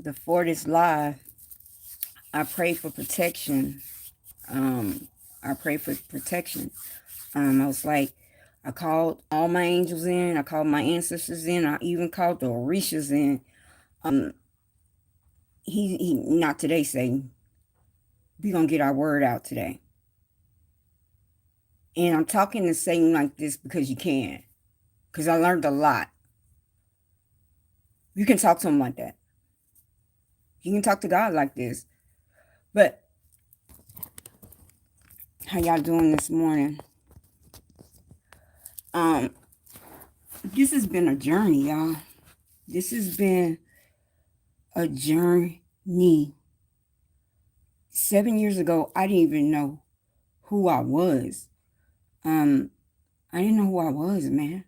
before this live, I pray for protection. I pray for protection. I was like, I called all my angels in. I called my ancestors in. I even called the Orishas in. He not today, Satan. We gonna get our word out today. And I'm talking to Satan like this because you can. Because I learned a lot. You can talk to him like that. You can talk to God like this. But how y'all doing this morning? This has been a journey, y'all. This has been a journey. 7 years ago, I didn't even know who I was. I didn't know who I was, man.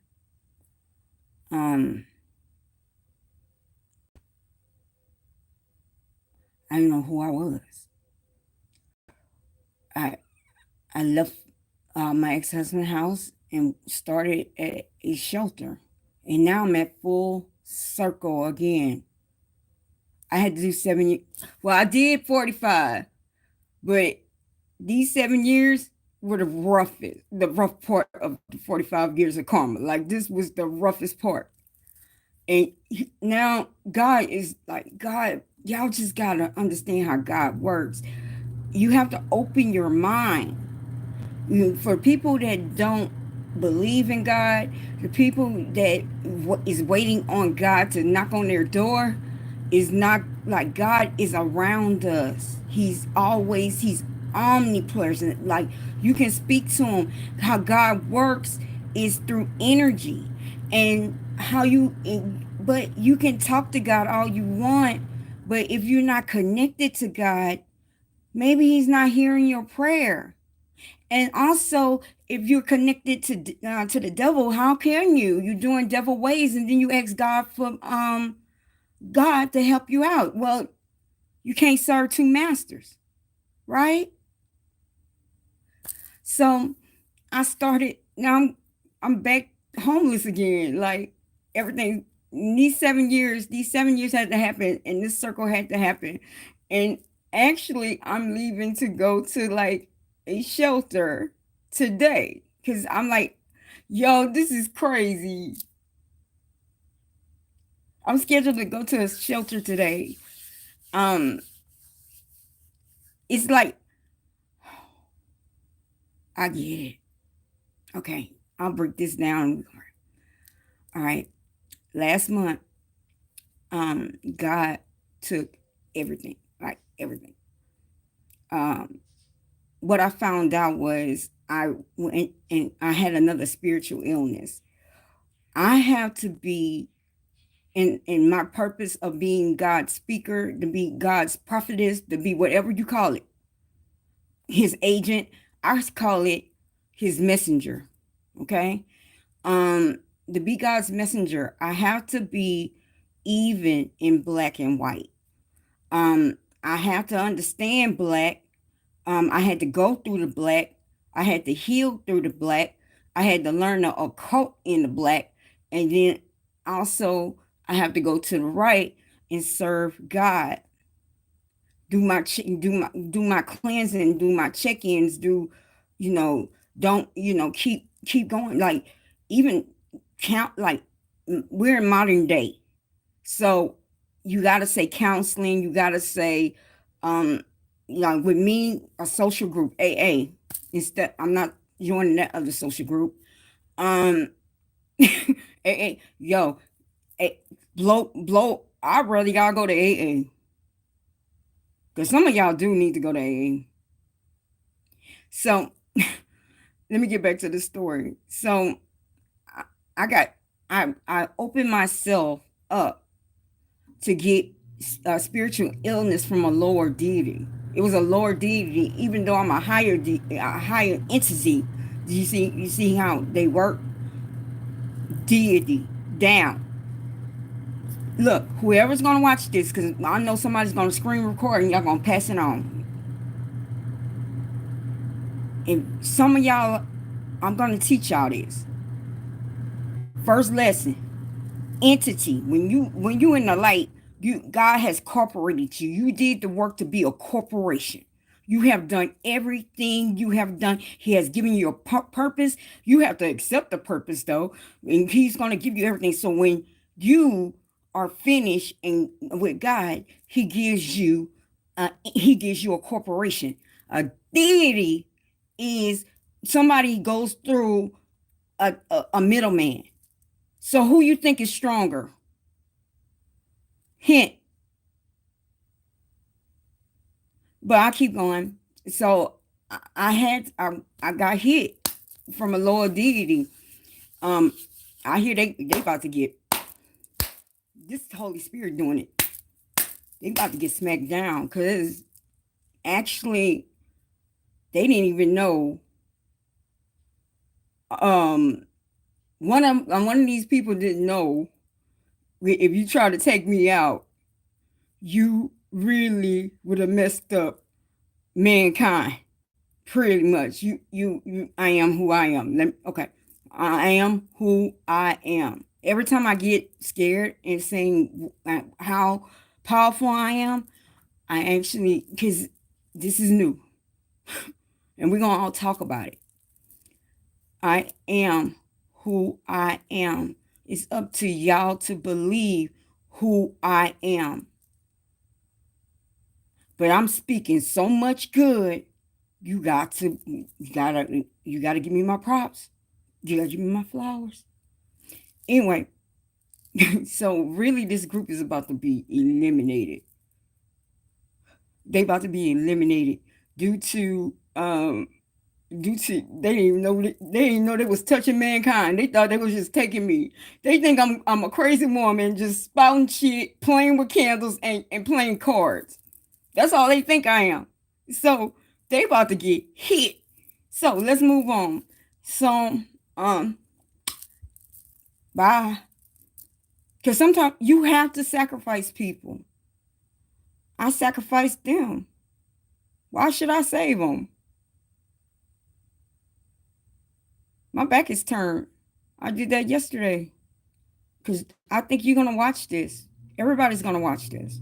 I didn't know who I was. I left my ex-husband's house and started at a shelter. And now I'm at full circle again. I had to do 7 years. Well, I did 45, but these 7 years were the rough part of the 45 years of karma. Like, this was the roughest part. And now God is like, God, y'all just got to understand how God works. You have to open your mind. For people that don't believe in God, the people that is waiting on God to knock on their door, is not like God is around us. He's omnipresent. Like, you can speak to him. How God works is through energy, and but you can talk to God all you want, but if you're not connected to God, maybe he's not hearing your prayer. And also, if you're connected to the devil, how can you? You're doing devil ways, and then you ask God for God to help you out. Well, you can't serve two masters, right? So I started. Now I'm back homeless again. Like, everything. These 7 years had to happen, and this circle had to happen. And actually, I'm leaving to go to like a shelter today because I'm like, yo, this is crazy. I'm scheduled to go to a shelter today. It's like, I get it. Okay, I'll break this down. All right. Last month, God took everything, like everything. What I found out was I went and I had another spiritual illness. I have to be in my purpose of being God's speaker, to be God's prophetess, to be whatever you call it, his agent. I call it his messenger. Okay. To be God's messenger, I have to be even in black and white. I have to understand black. I had to go through the black. I had to heal through the black. I had to learn the occult in the black. And then also I have to go to the right and serve God. Do my cleansing, do my check-ins, don't, keep going. Like, even count, like, we're in modern day. So you got to say counseling. You got to say, with me, a social group, AA. Instead, I'm not joining that other social group. AA, yo, blow. I'd rather y'all go to AA. Because some of y'all do need to go to AA. So let me get back to the story. So I opened myself up to get spiritual illness from a lower deity. It was a lower deity, even though I'm a higher entity. You see how they work? Deity down. Look, whoever's gonna watch this, because I know somebody's gonna screen record and y'all gonna pass it on. And some of y'all, I'm gonna teach y'all this. First lesson: entity. When you in the light, God has corporated you. You did the work to be a corporation. You have done everything you have done. He has given you a purpose. You have to accept the purpose though, and He's going to give you everything. So when you are finished and with God, He gives you a corporation. A deity is somebody goes through a middleman. So who you think is stronger? Hint. But I keep going. So I got hit from a lower deity. Um, I hear they about to get this Holy Spirit doing it. They about to get smacked down because actually they didn't even know. Um, one of these people didn't know if you try to take me out, you really would have messed up mankind. Pretty much. I am who I am. Okay. I am who I am. Every time I get scared and saying how powerful I am, I actually, because this is new and we're going to all talk about it. I am who I am. It's up to y'all to believe who I am. But I'm speaking so much good. You gotta give me my props. You gotta give me my flowers. Anyway, so really this group is about to be eliminated. They about to be eliminated due to they didn't even know they was touching mankind. They thought they was just taking me. They think I'm a crazy woman just spouting shit, playing with candles and playing cards. That's all they think I am. So they about to get hit. So let's move on. So bye. Because sometimes you have to sacrifice people. I sacrificed them. Why should I save them? My back is turned. I did that yesterday. Because I think you're going to watch this. Everybody's going to watch this.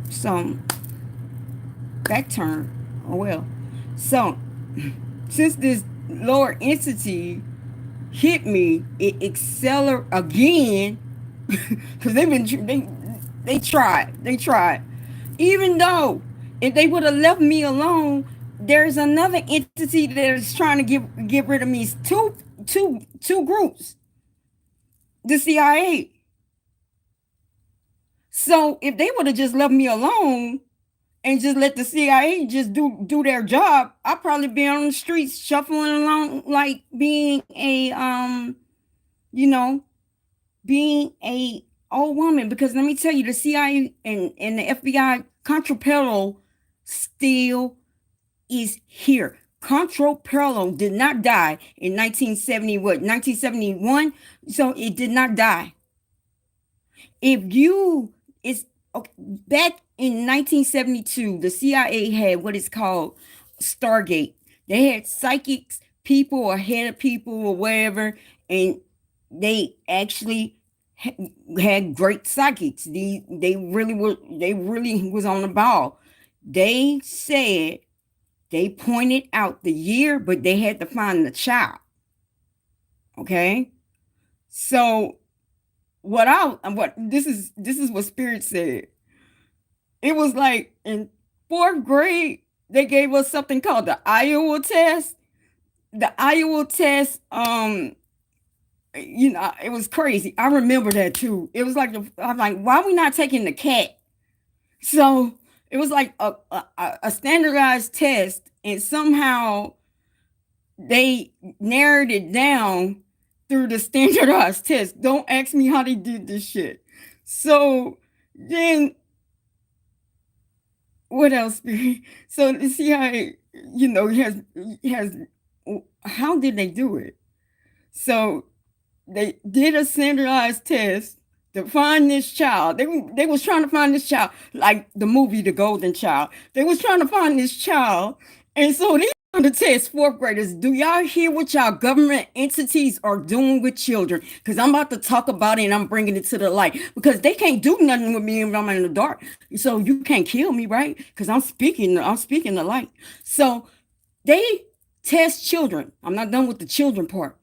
So, back turn. Oh well. So, since this lower entity hit me, it accelerated again because they tried. Even though if they would have left me alone, there's another entity that is trying to get rid of me. It's two groups. The CIA. So if they would have just left me alone and just let the CIA just do their job, I'd probably be on the streets shuffling along like being a you know, being a old woman. Because let me tell you, the CIA and the FBI Contrapello still is here. Contrapello did not die in 1970, 1971. So it did not die. If you it's okay, back in 1972, the CIA had what is called Stargate. They had psychics, people or head of people or whatever, and they actually had great psychics. They really was on the ball. They said they pointed out the year, but they had to find the child. Okay, so what this is what Spirit said. It was like in fourth grade, they gave us something called the Iowa test. The Iowa test, it was crazy. I remember that too. It was like I'm like, why are we not taking the cat? So it was like a standardized test, and somehow they narrowed it down through the standardized test. Don't ask me how they did this shit. So then what else? So the CIA, has how did they do it? So they did a standardized test to find this child. They was trying to find this child, like the movie The Golden Child. They was trying to find this child, and so to test fourth graders. Do y'all hear what y'all government entities are doing with children? Because I'm about to talk about it and I'm bringing it to the light. Because they can't do nothing with me if I'm in the dark. So you can't kill me, right? Because I'm speaking the light. So they test children. I'm not done with the children part.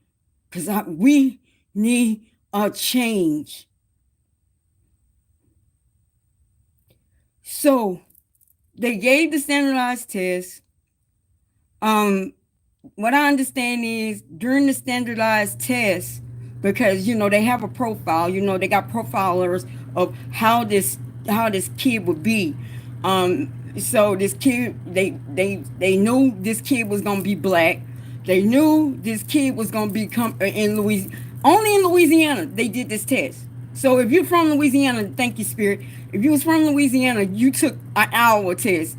Because we need a change. So they gave the standardized test. What I understand is during the standardized test, because they have a profile, they got profilers of how this kid would be. So this kid, they knew this kid was gonna be black. They knew this kid was gonna be in Louisiana. Only in Louisiana they did this test. So if you're from Louisiana, thank you, Spirit. If you was from Louisiana, you took an hour test.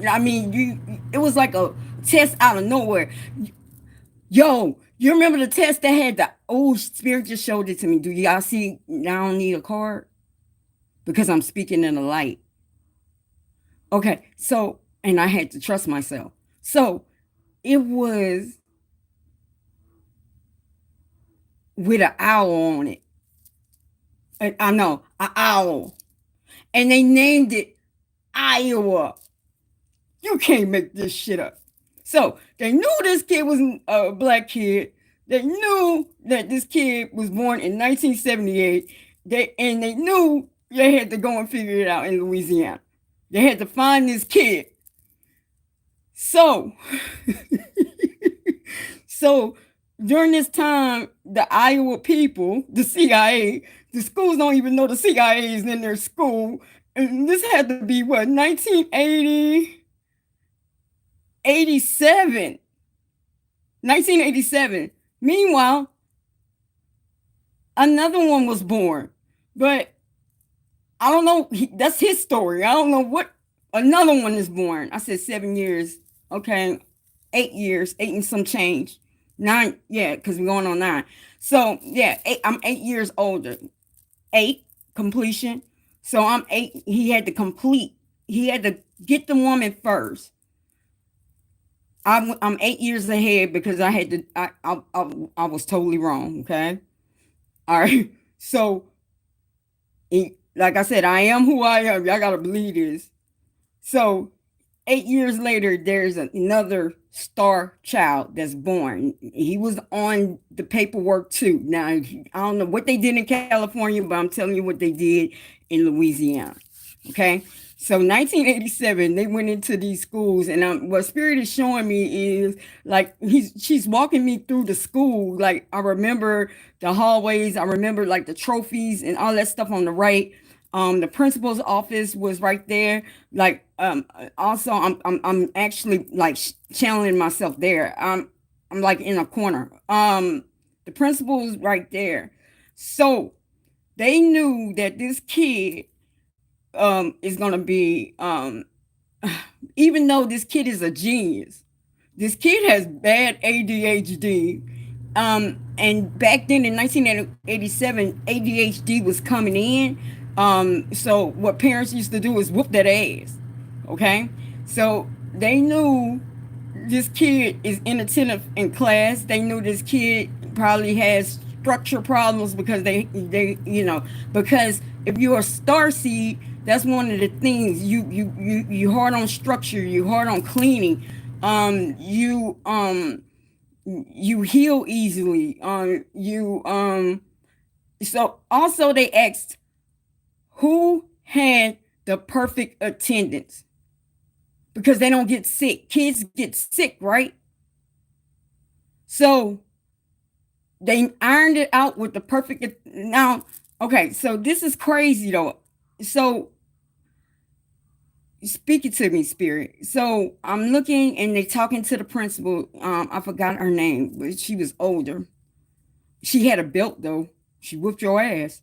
I mean, it was like a test out of nowhere. Yo, you remember the test that had Spirit just showed it to me. Do y'all see? I don't need a card because I'm speaking in the light. Okay, so, and I had to trust myself. So it was with an owl on it. I know, an owl. And they named it Iowa. You can't make this shit up. So they knew this kid was a black kid. They knew that this kid was born in 1978. They knew they had to go and figure it out in Louisiana. They had to find this kid. So, so during this time, the Iowa people, the CIA, the schools don't even know the CIA is in their school. And this had to be what, 1980, 87. 1987. Meanwhile, another one was born. But I don't know. That's his story. I don't know what another one is born. I said 7 years. Okay. 8 years, 8 and some change. 9, yeah, because we're going on 9. So yeah, I'm 8 years older. 8 completion. So I'm 8. He had to complete. He had to get the woman first. I'm 8 years ahead because I had to. I was totally wrong. Okay. All right. So, like I said, I am who I am. Y'all gotta believe this. So 8 years later, there's another star child that's born. He was on the paperwork too. Now, I don't know what they did in California, but I'm telling you what they did in Louisiana. Okay. So 1987, they went into these schools, and what Spirit is showing me is like she's walking me through the school. Like I remember the hallways, I remember like the trophies and all that stuff on the right. The principal's office was right there. Like also I'm actually like channeling myself there. I'm like in a corner. The principal's right there. So they knew that this kid is gonna be even though this kid is a genius, this kid has bad ADHD. And back then in 1987, ADHD was coming in. So what parents used to do is whoop that ass. Okay, so they knew this kid is inattentive in class. They knew this kid probably has structure problems because they because if you're a star seed, that's one of the things you hard on structure, you hard on cleaning, you heal easily, so also they asked who had the perfect attendance because they don't get sick. Kids get sick, right? So they ironed it out with the perfect. Now, okay, so this is crazy though. So speak it to me, Spirit. So I'm looking and they talking to the principal. I forgot her name, but she was older. She had a belt though. She whooped your ass.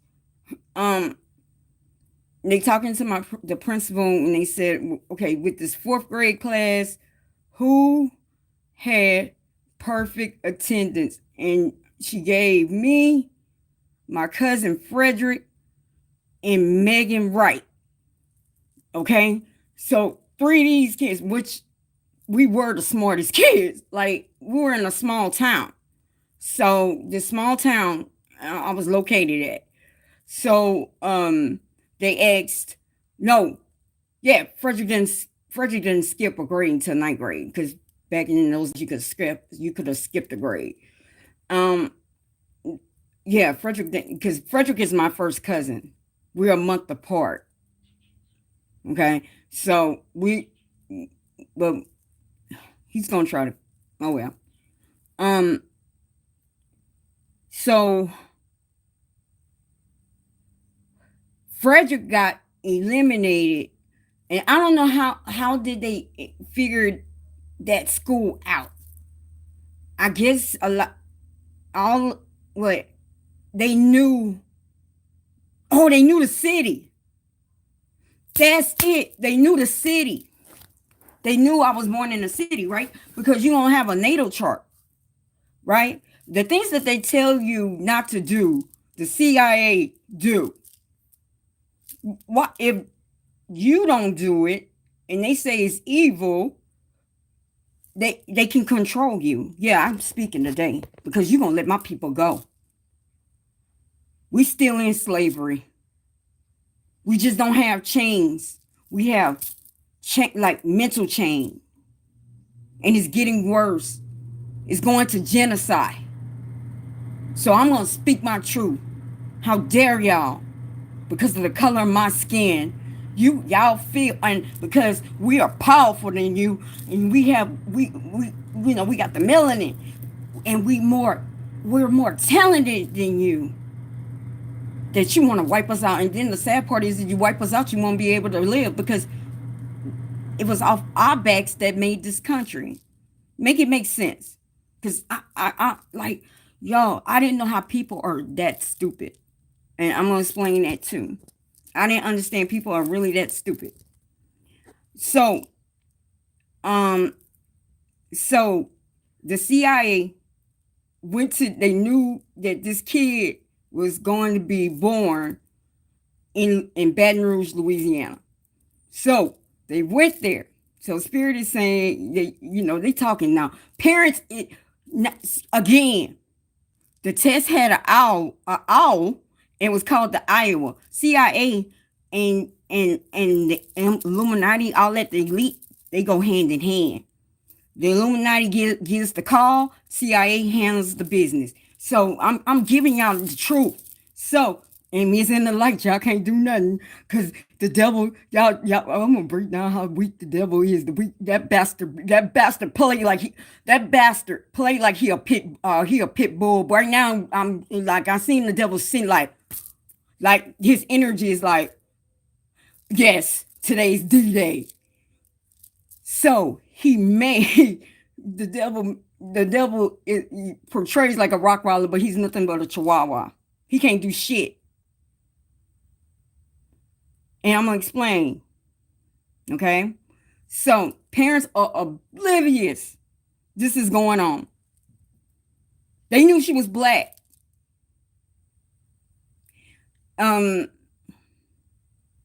They talking to the principal and they said, okay, with this 4th grade class, who had perfect attendance? And she gave me, my cousin Frederick, and Megan Wright. Okay, so 3 of these kids, which we were the smartest kids. Like, we were in a small town. So the small town I was located at. So they asked, no, yeah, Frederick didn't skip a grade until ninth grade because back in those you could have skipped a grade. Um, yeah, Frederick because Frederick is my first cousin. We're a month apart. Okay, so but he's gonna try to. Oh well. Um, so Frederick got eliminated, and I don't know how did they figure that school out. I guess a lot all what they knew. Oh, they knew the city. That's it. They knew the city. They knew I was born in the city, right? Because you don't have a natal chart, right? The things that they tell you not to do, the CIA do. What if you don't do it and they say it's evil? They can control you. Yeah, I'm speaking today because you're gonna let my people go. We still in slavery. We just don't have chains. We have like mental chain, and it's getting worse. It's going to genocide. So I'm gonna speak my truth. How dare y'all? Because of the color of my skin, y'all feel, and because we are powerful than you, and we we got the melanin, and we're more talented than you. That you want to wipe us out, and then the sad part is that you wipe us out, you won't be able to live because it was off our backs that made this country. Make it make sense, because I like y'all. I didn't know how people are that stupid, and I'm gonna explain that too. I didn't understand people are really that stupid. So, um, so the CIA they knew that this kid was going to be born in Baton Rouge, Louisiana. So they went there. So Spirit is saying they talking now. Parents, again, the test had an owl, and was called the Iowa. CIA and the Illuminati, all that, the elite, they go hand in hand. The Illuminati gives the call, CIA handles the business. So I'm giving y'all the truth. So, and me's in the light, y'all can't do nothing because the devil, y'all, I'm gonna break down how weak the devil is. That bastard play like he a pit bull. But right now, I'm like, I seen the devil sing like his energy is like, yes, today's D-Day. So he made the devil. The devil portrays like a Rottweiler, but he's nothing but a Chihuahua. He can't do shit. And I'm gonna explain. Okay, so parents are oblivious. This is going on. They knew she was black. They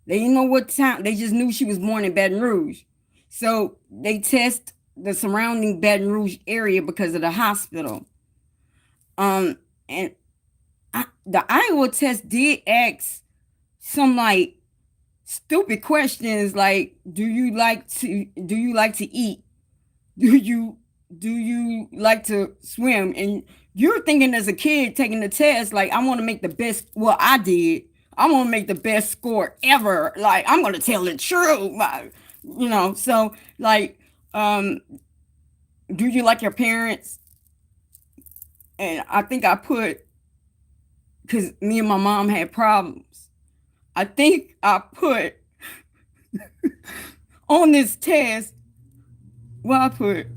didn't know what town. They just knew she was born in Baton Rouge. So they test the surrounding Baton Rouge area because of the hospital. And the Iowa test did ask some like stupid questions like, do you like to eat? Do you like to swim? And you're thinking as a kid taking the test, like, I want to make the best. Well, I did. I want to make the best score ever. Like, I'm going to tell the truth. So like, do you like your parents? And I think I put, because me and my mom had problems, I think I put on this test, well, I put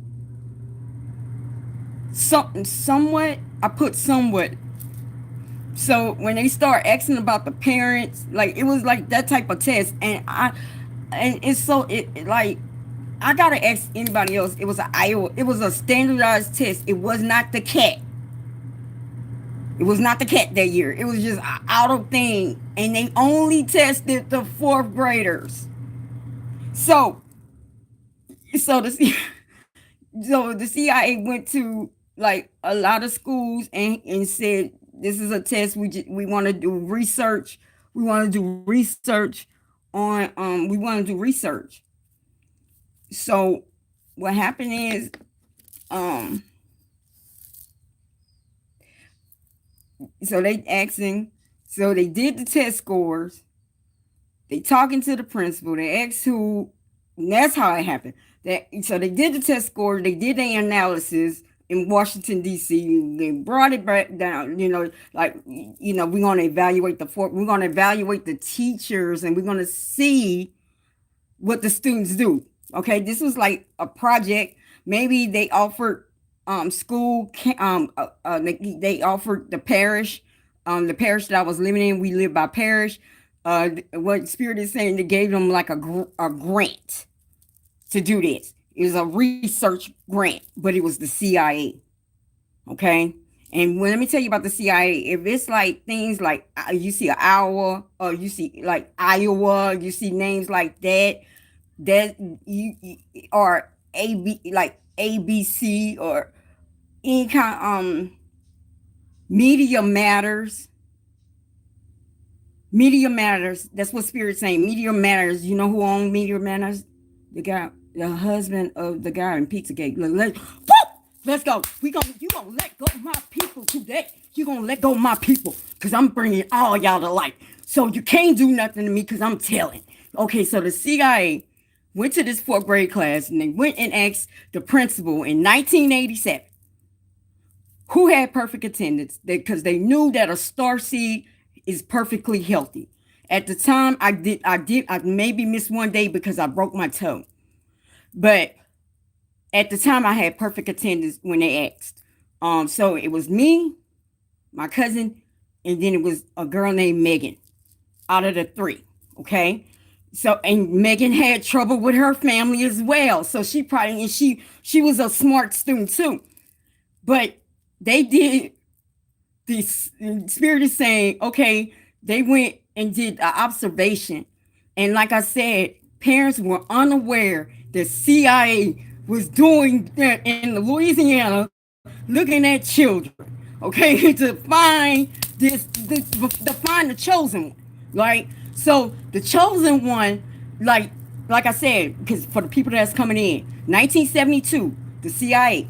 somewhat. I put somewhat. So when they start asking about the parents, like, it was like that type of test, and it's so like, I gotta ask anybody else. It was a standardized test. It was not the CAT. It was not the CAT that year. It was just an auto thing, and they only tested the fourth graders. So the So the CIA went to like a lot of schools and said, this is a test. We want to do research. We want to do research on we want to do research. So what happened is um so they asking, so they did the test scores. They talking to the principal. They asked who, and that's how it happened. So they did the test score. They did the analysis in Washington D.C. They brought it back down. Like we're gonna evaluate we're gonna evaluate the teachers, and we're gonna see what the students do. Okay, this was like a project. Maybe they offered school. They offered the parish that I was living in. We live by parish. What Spirit is saying, they gave them like a grant to do this. It was a research grant, but it was the CIA. Okay. And let me tell you about the CIA. If it's like things like you see Iowa, or you see like Iowa, you see names like that you or ABC, or any kind media matters. Media Matters. That's what Spirit's saying. Media Matters. You know who owned Media Matters? The guy, the husband of the guy in Pizzagate. Let's go. You gonna let go of my people today. You gonna let go of my people, cause I'm bringing all y'all to life. So you can't do nothing to me, cause I'm telling. Okay, so the CIA went to this fourth grade class, and they went and asked the principal in 1987 who had perfect attendance, because they knew that a star seed is perfectly healthy. At the time, I maybe missed one day because I broke my toe. But at the time, I had perfect attendance when they asked. So it was me, my cousin, and then it was a girl named Megan out of the three. Okay. So, and Megan had trouble with her family as well. So she was a smart student too. But they did, the Spirit is saying, okay, they went and did an observation. And like I said, parents were unaware that CIA was doing that in Louisiana, looking at children, okay, to find the chosen one, right? So the chosen one, like I said, because for the people that's coming in, 1972, the CIA,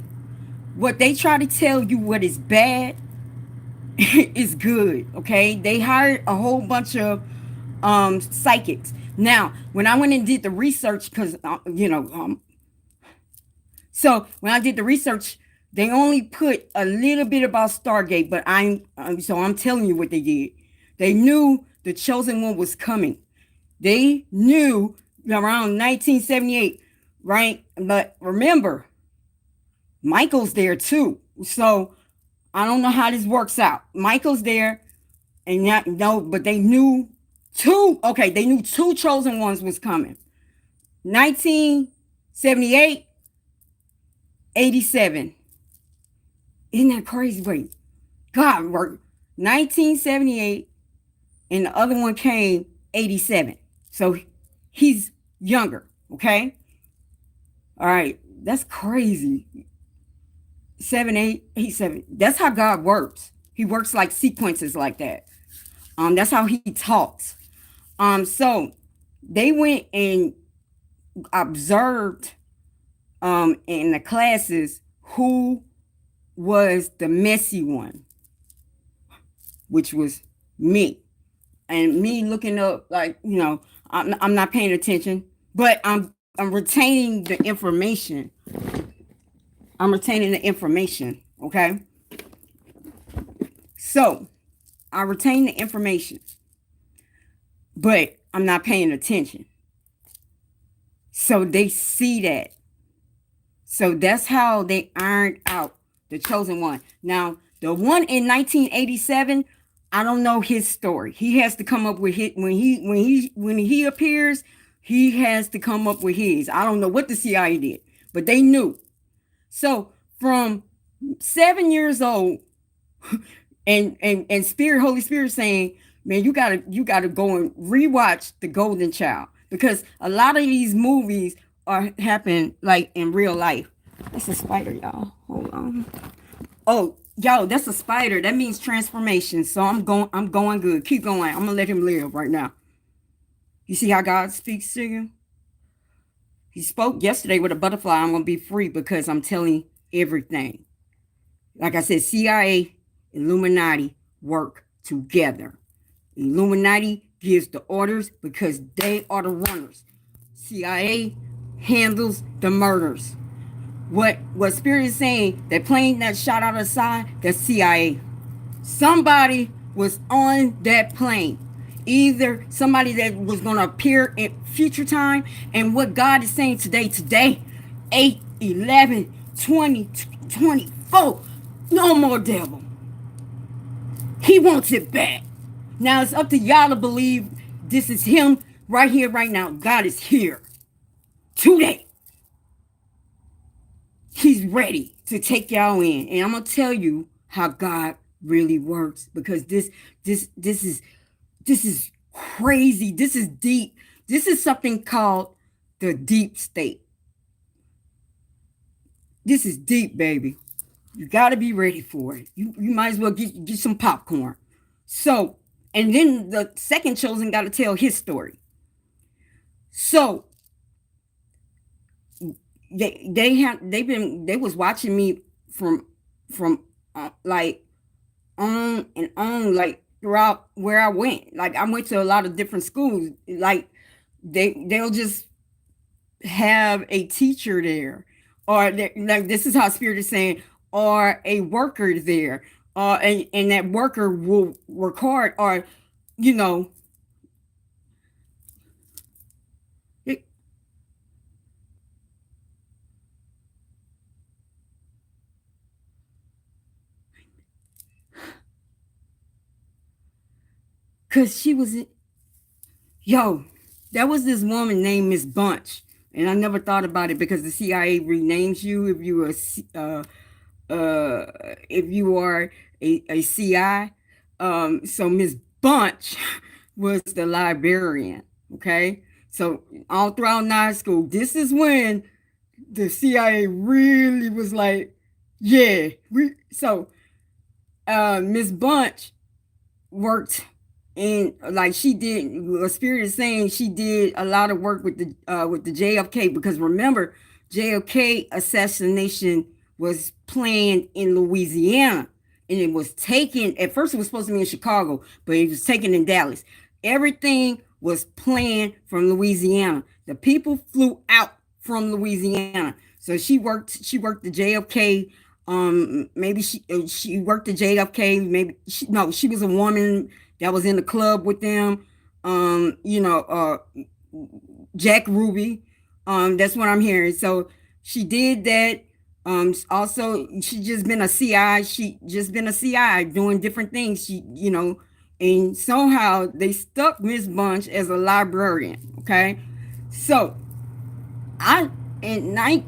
what they try to tell you what is bad is good. Okay, they hired a whole bunch of psychics. Now, when I went and did the research, because so when I did the research, they only put a little bit about Stargate, but I'm telling you what they did. They knew the chosen one was coming. They knew around 1978, right? But remember, Michael's there too. So I don't know how this works out. Michael's there, and no, but they knew two. Okay, they knew two chosen ones was coming. 1978, 87. Isn't that crazy? Wait, God worked. 1978, and the other one came 87. So he's younger. Okay. All right, that's crazy. 7, 8, 8, 7. That's how God works. He works like sequences like that. That's how he talks. So they went and observed in the classes who was the messy one, which was me. And me looking up, like, I'm not paying attention, but I'm retaining the information. I'm retaining the information, okay? So I retain the information, but I'm not paying attention. So they see that. So that's how they ironed out the chosen one. Now, the one in 1987, I don't know his story. He has to come up with it when he appears. He has to come up with his. I don't know what the CIA did, but they knew. So from 7 years old, and Holy Spirit saying, man, you gotta go and rewatch The Golden Child, because a lot of these movies are happen like in real life. That's a spider, y'all. Hold on. Oh, yo, that's a spider. That means transformation. So I'm going good. Keep going. I'm gonna let him live right now. You see how God speaks to you? He spoke yesterday with a butterfly. I'm gonna be free because I'm telling everything. Like I said, CIA, Illuminati work together. Illuminati gives the orders because they are the runners. CIA handles the murders. What Spirit is saying, that plane that shot out of the side, that's CIA. Somebody was on that plane. Either somebody that was going to appear in future time, and what God is saying today, 8, 11, 20, 24, no more devil. He wants it back. Now it's up to y'all to believe this is him right here, right now. God is here today. He's ready to take y'all in. And I'm gonna tell you how God really works, because this is crazy. This is deep. This is something called the deep state. This is deep, baby. You got to be ready for it. You might as well get some popcorn. So, and then the second chosen got to tell his story. So they was watching me from like on and on, like throughout where I went. Like I went to a lot of different schools. Like they'll just have a teacher there, or like this is how Spirit is saying, or a worker there, and that worker will record, or you know, because she was, yo, there was this woman named Miss Bunch, and I never thought about it because the CIA renames you if you are if you are a CI. So Miss Bunch was the librarian. Okay, so all throughout night school, this is when the CIA really was like, yeah, we. So Miss Bunch worked in, like, she did, Spirit is saying she did a lot of work with the JFK, because remember, JFK assassination was planned in Louisiana, and it was taken, at first it was supposed to be in Chicago, but it was taken in Dallas. Everything was planned from Louisiana. The people flew out from Louisiana. So she worked the JFK. Maybe she worked the JFK. Maybe no, she was a woman that was in the club with them. You know, Jack Ruby. That's what I'm hearing. So she did that. Also, she just been a CI. She just been a CI doing different things. And somehow they stuck Miss Bunch as a librarian. Okay, so I in ninth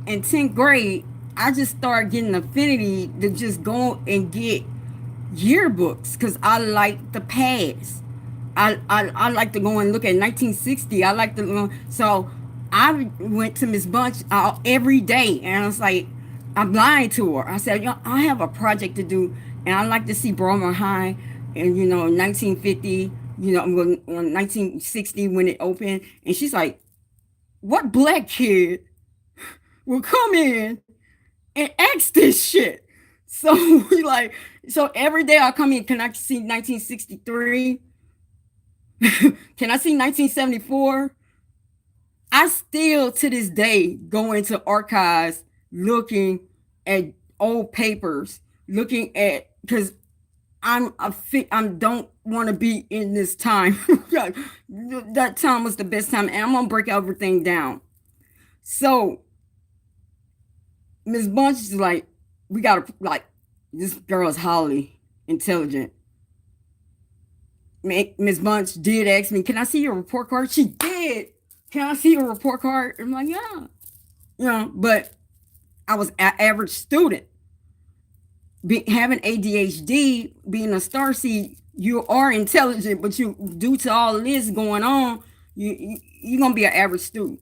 and 10th grade, I just started getting affinity to just go and get yearbooks because I like the past. I like to go and look at 1960. I like to, so I went to Miss Bunch every day, and I was like, I'm lying to her. I said, I have a project to do, and I like to see Brommer High, and 1950, 1960 when it opened, and she's like, what black kid will come in and ask this shit? So we like, so every day I come in, can I see 1963? Can I see 1974? I still to this day go into archives looking at old papers, looking at, because I don't want to be in this time. That time was the best time, and I'm gonna break everything down. So Miss Bunch is like, we gotta, like, this girl is highly intelligent. Miss Bunch did ask me, can I see your report card? She did. Can I see your report card? I'm like, yeah. But I was an average student. Having ADHD, being a star seed, you are intelligent, but due to all this going on, you're gonna be an average student.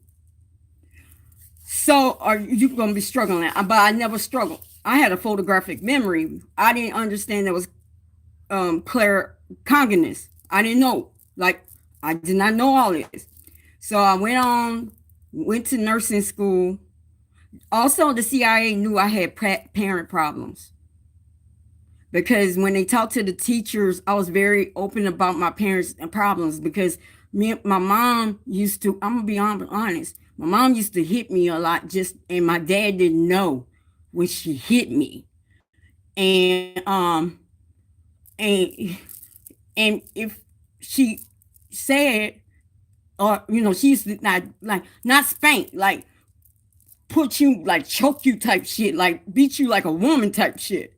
So are you gonna be struggling? But I never struggled. I had a photographic memory. I didn't understand there was claircognizance. I didn't know. Like I did not know all this. So I went to nursing school. Also, the CIA knew I had parent problems because when they talked to the teachers, I was very open about my parents and problems because my mom used to. I'm gonna be honest. My mom used to hit me a lot, and my dad didn't know when she hit me, and and and if she said, or she used to not spank, like put you, like choke you type shit, like beat you like a woman type shit.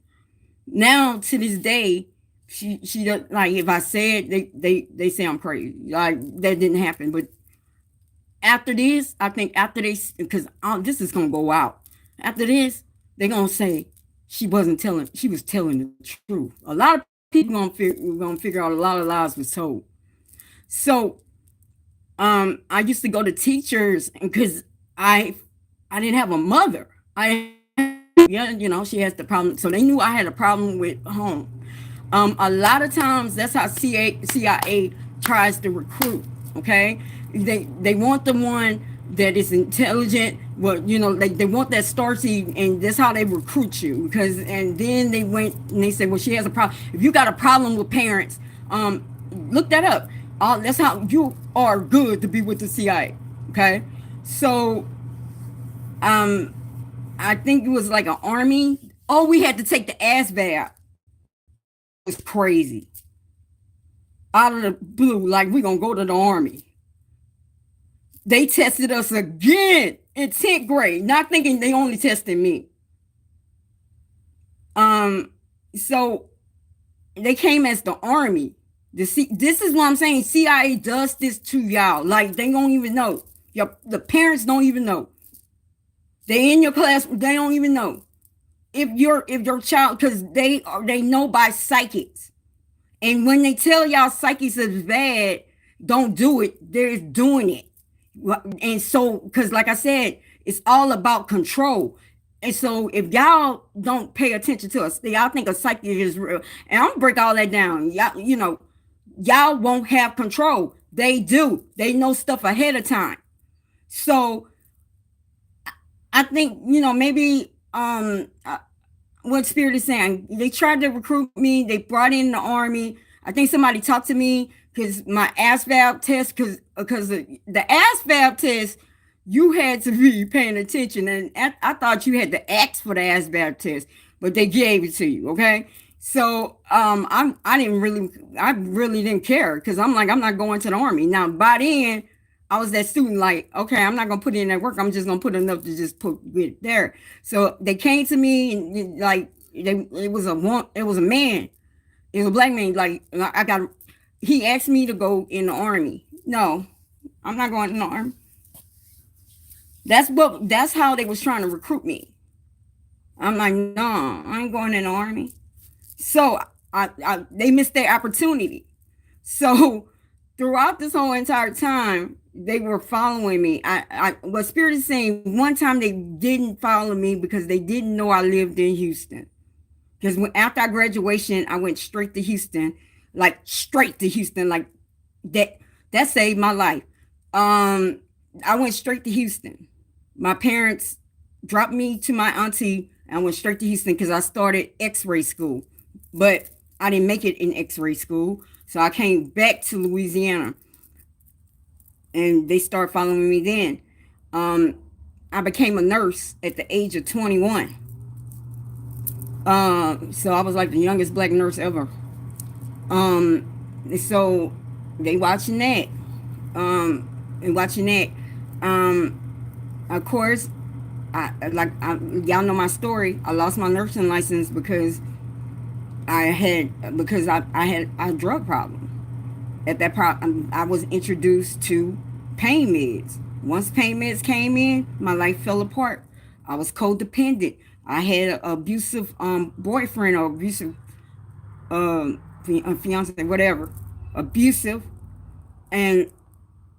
Now to this day, she does, like if I say it, they say I'm crazy. Like that didn't happen. But after this, I think after this, because this is gonna go out. After this, they're gonna say she was telling the truth. A lot of people gonna figure out a lot of lies was told. So I used to go to teachers because I didn't have a mother. Yeah, she has the problem. So they knew I had a problem with home. A lot of times that's how CIA tries to recruit. Okay, they want the one that is intelligent. Well, they want that star seed, and that's how they recruit you. And then they went and they said, well, she has a problem. If you got a problem with parents, look that up. That's how you are good to be with the CIA. Okay, so um, I think it was like an army. Oh, we had to take the ASVAB. It was crazy. Out of the blue, like we gonna go to the army. They tested us again in 10th grade, not thinking they only tested me. So they came as the army. This is what I'm saying. CIA does this to y'all. Like they don't even know. The parents don't even know. They in your class. They don't even know if your child, because they know by psychics. And when they tell y'all psychics is bad, don't do it. They're doing it. And so, because like I said, it's all about control. And so if y'all don't pay attention to us, y'all think a psychic is real. And I'm gonna break all that down. Y'all won't have control. They do. They know stuff ahead of time. So I think, maybe what Spirit is saying. They tried to recruit me. They brought in the army. I think somebody talked to me because my ASVAB test, because the ASVAB test, you had to be paying attention, and I thought you had to ask for the ASVAB test, but they gave it to you. Okay, so I really didn't care because I'm like, I'm not going to the army now. By then, I was that student, like, okay, I'm not gonna put in that work. I'm just gonna put enough to just put it there. So they came to me and like it was a man, it was a black man. Like he asked me to go in the army. No, I'm not going in the army. That's how they was trying to recruit me. I'm like, no, I ain't going in the army. So they missed their opportunity. So throughout this whole entire time, they were following me. What Spirit is saying, one time they didn't follow me because they didn't know I lived in Houston. Because after I graduation, I went straight to Houston, like straight to Houston, like that saved my life. I went straight to Houston. My parents dropped me to my auntie and I went straight to Houston because I started X-ray school, but I didn't make it in X-ray school. So I came back to Louisiana and they started following me then. I became a nurse at the age of 21. So I was like the youngest black nurse ever. So they watching that. And watching that. Of course, y'all know my story. I lost my nursing license because I had a drug problem. At that point, I was introduced to pain meds. Once pain meds came in, my life fell apart. I was codependent. I had an abusive boyfriend or abusive fiance, whatever, abusive, and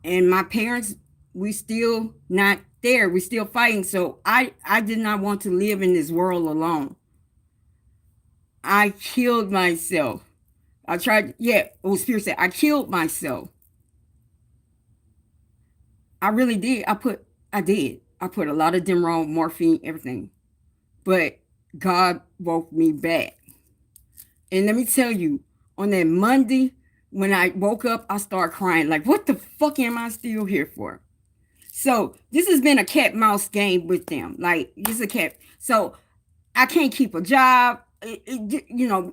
my parents, we still not there. We're still fighting. So I did not want to live in this world alone. I killed myself. I tried, yeah, oh, Spirit said, I killed myself. I really did. I did. I put a lot of Demerol, morphine, everything. But God woke me back. And let me tell you, on that Monday, when I woke up, I started crying. Like, what the fuck am I still here for? So this has been a cat mouse game with them. Like, this is a cat. So I can't keep a job.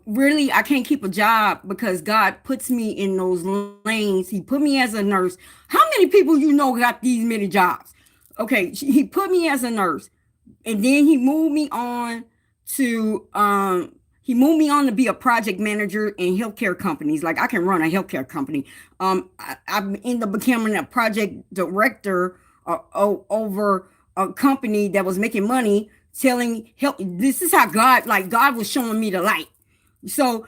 Really, I can't keep a job because God puts me in those lanes. He put me as a nurse. How many people got these many jobs? Okay, he put me as a nurse, and then to he moved me on to be a project manager in healthcare companies. Like I can run a healthcare company. I ended up becoming a project director over a company that was making money telling help. This is how God was showing me the light. So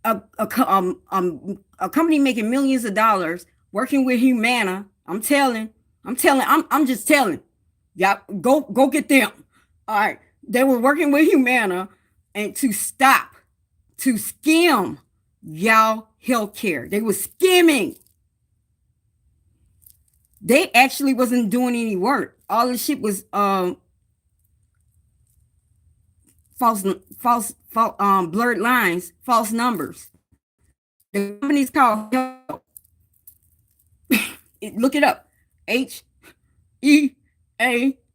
a company making millions of dollars working with Humana. I'm just telling. Yeah, go get them. All right. They were working with Humana and to skim y'all healthcare. They were skimming. They actually wasn't doing any work. All the shit was blurred lines, false numbers. The company's called look it up.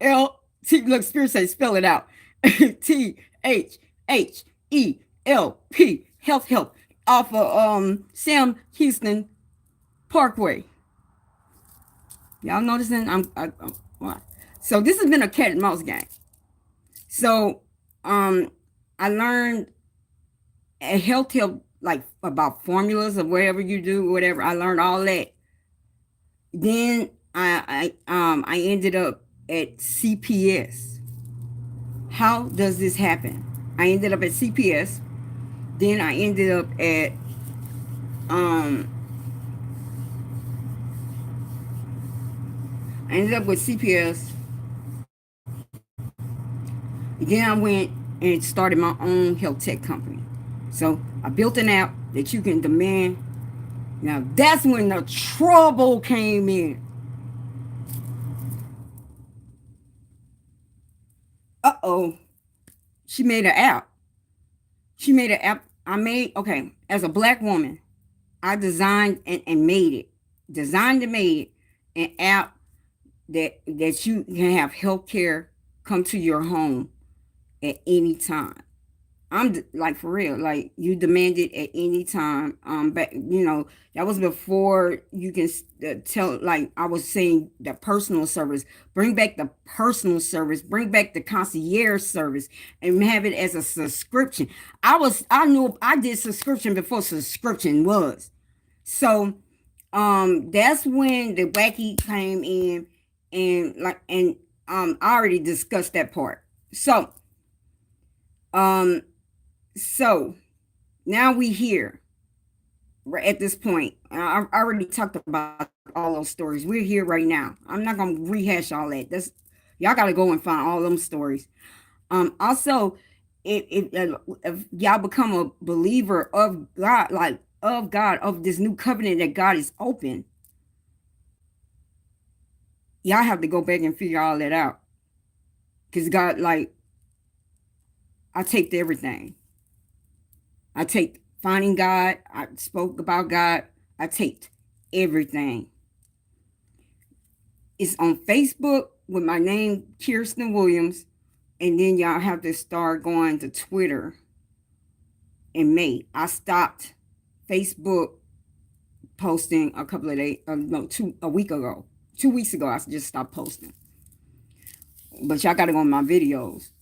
Health. Look, Spirit says spell it out. THHELP. Health off of Sam Houston Parkway. Y'all noticing? So this has been a cat and mouse game. So I learned a health help like about formulas or whatever you do, whatever. I learned all that. Then I ended up at CPS. How does this happen? I ended up at CPS. Then I ended up at with CPS. Then I went and started my own health tech company. So I built an app that you can demand. Now that's when the trouble came in. Uh-oh. She made an app. Okay, as a black woman, I designed and made it. Designed and made an app that you can have healthcare come to your home at any time. I'm like for real, like you demand it at any time. But that was before you can tell. Like I was saying, the personal service. Bring back the personal service. Bring back the concierge service, and have it as a subscription. I knew I did subscription before subscription was. So, that's when the wacky came in, and I already discussed that part. So, um so now we here. We're at this point. I already talked about all those stories. We're here right now. I'm not gonna rehash all that. That's y'all gotta go and find all them stories. Also, if y'all become a believer of God, of this new covenant that God is open, y'all have to go back and figure all that out. Because God, like, I taped everything. I taped finding God. I spoke about God. I taped everything. It's on Facebook with my name, Kirsten Williams. And then y'all have to start going to Twitter in May. I stopped Facebook posting a couple of days, a week ago. 2 weeks ago, I just stopped posting. But y'all got to go on my videos.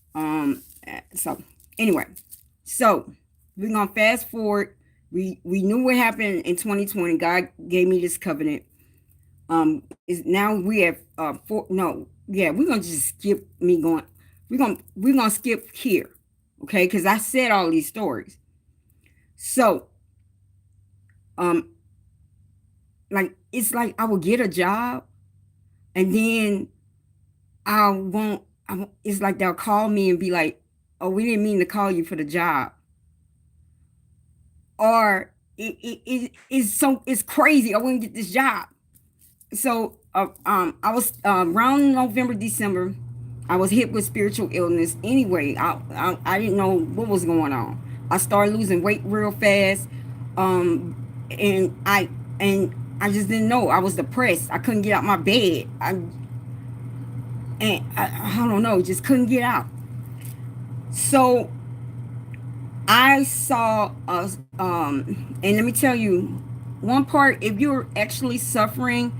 So anyway, so we're going to fast forward. We knew what happened in 2020. God gave me this covenant. Is now we have we're gonna just skip me going. We're gonna skip here, okay? Because I said all these stories. So, like it's like I would get a job, and then I won't. It's like they'll call me and be like, "Oh, we didn't mean to call you for the job," or it's crazy. I wouldn't get this job. So I was around November, December. I was hit with spiritual illness. Anyway, I didn't know what was going on. I started losing weight real fast, um, and I just didn't know. I was depressed. I couldn't get out my bed. I don't know, just couldn't get out. So I saw us, and let me tell you, one part, if you're actually suffering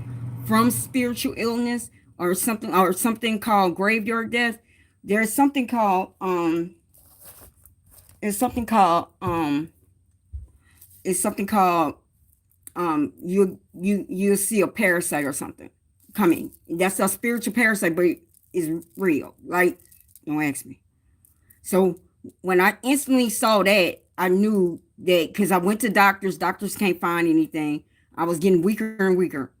from spiritual illness or something called graveyard death, there's something called it's something called it's something called you'll see a parasite or something coming. That's a spiritual parasite, but it's real. Like, don't ask me. So when I instantly saw that, I knew that because I went to doctors. Doctors can't find anything. I was getting weaker and weaker.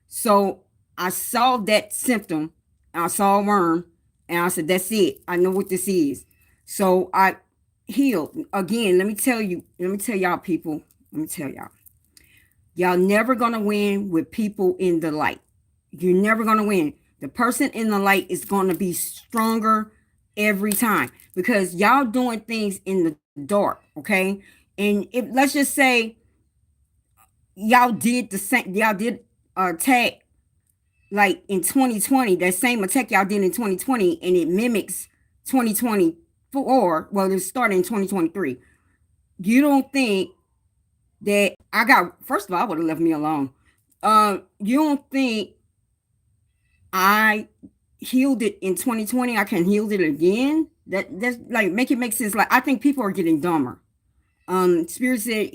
So I saw that symptom. I saw a worm, and I said, "That's it. I know what this is." So I healed again. Let me tell you. Let me tell y'all, people. Let me tell y'all. Y'all never gonna win with people in the light. You're never gonna win. The person in the light is gonna be stronger every time because y'all doing things in the dark, okay? And if let's just say y'all did the same, y'all did attack like in 2020, that same attack y'all did in 2020, and it mimics 2024. Well, it started in 2023. You don't think that I got? First of all, I would have left me alone. You don't think I healed it in 2020? I can heal it again. That's like make it make sense. Like I think people are getting dumber. Spirit said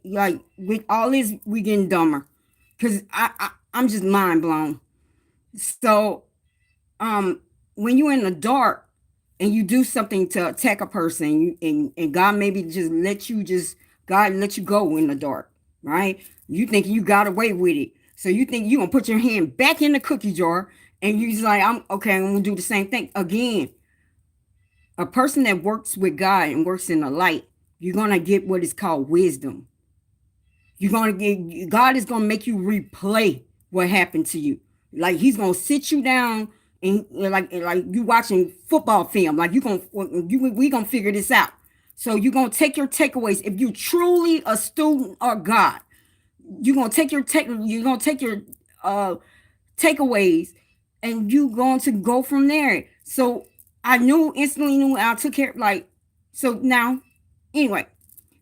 like with all this we getting dumber because I'm just mind blown. So when you're in the dark and you do something to attack a person, and God maybe just God let you go in the dark, right? You think you got away with it, so you think you gonna put your hand back in the cookie jar, and you just like, I'm okay, I'm gonna do the same thing again. A person that works with God and works in the light, you're gonna get what is called wisdom. You're gonna get God is gonna make you replay what happened to you. Like he's gonna sit you down and like you watching football film. Like we gonna figure this out. So you're gonna take your takeaways. If you truly a student of God, you're gonna take your takeaways, and you going to go from there. So I knew instantly knew I took care like so now anyway.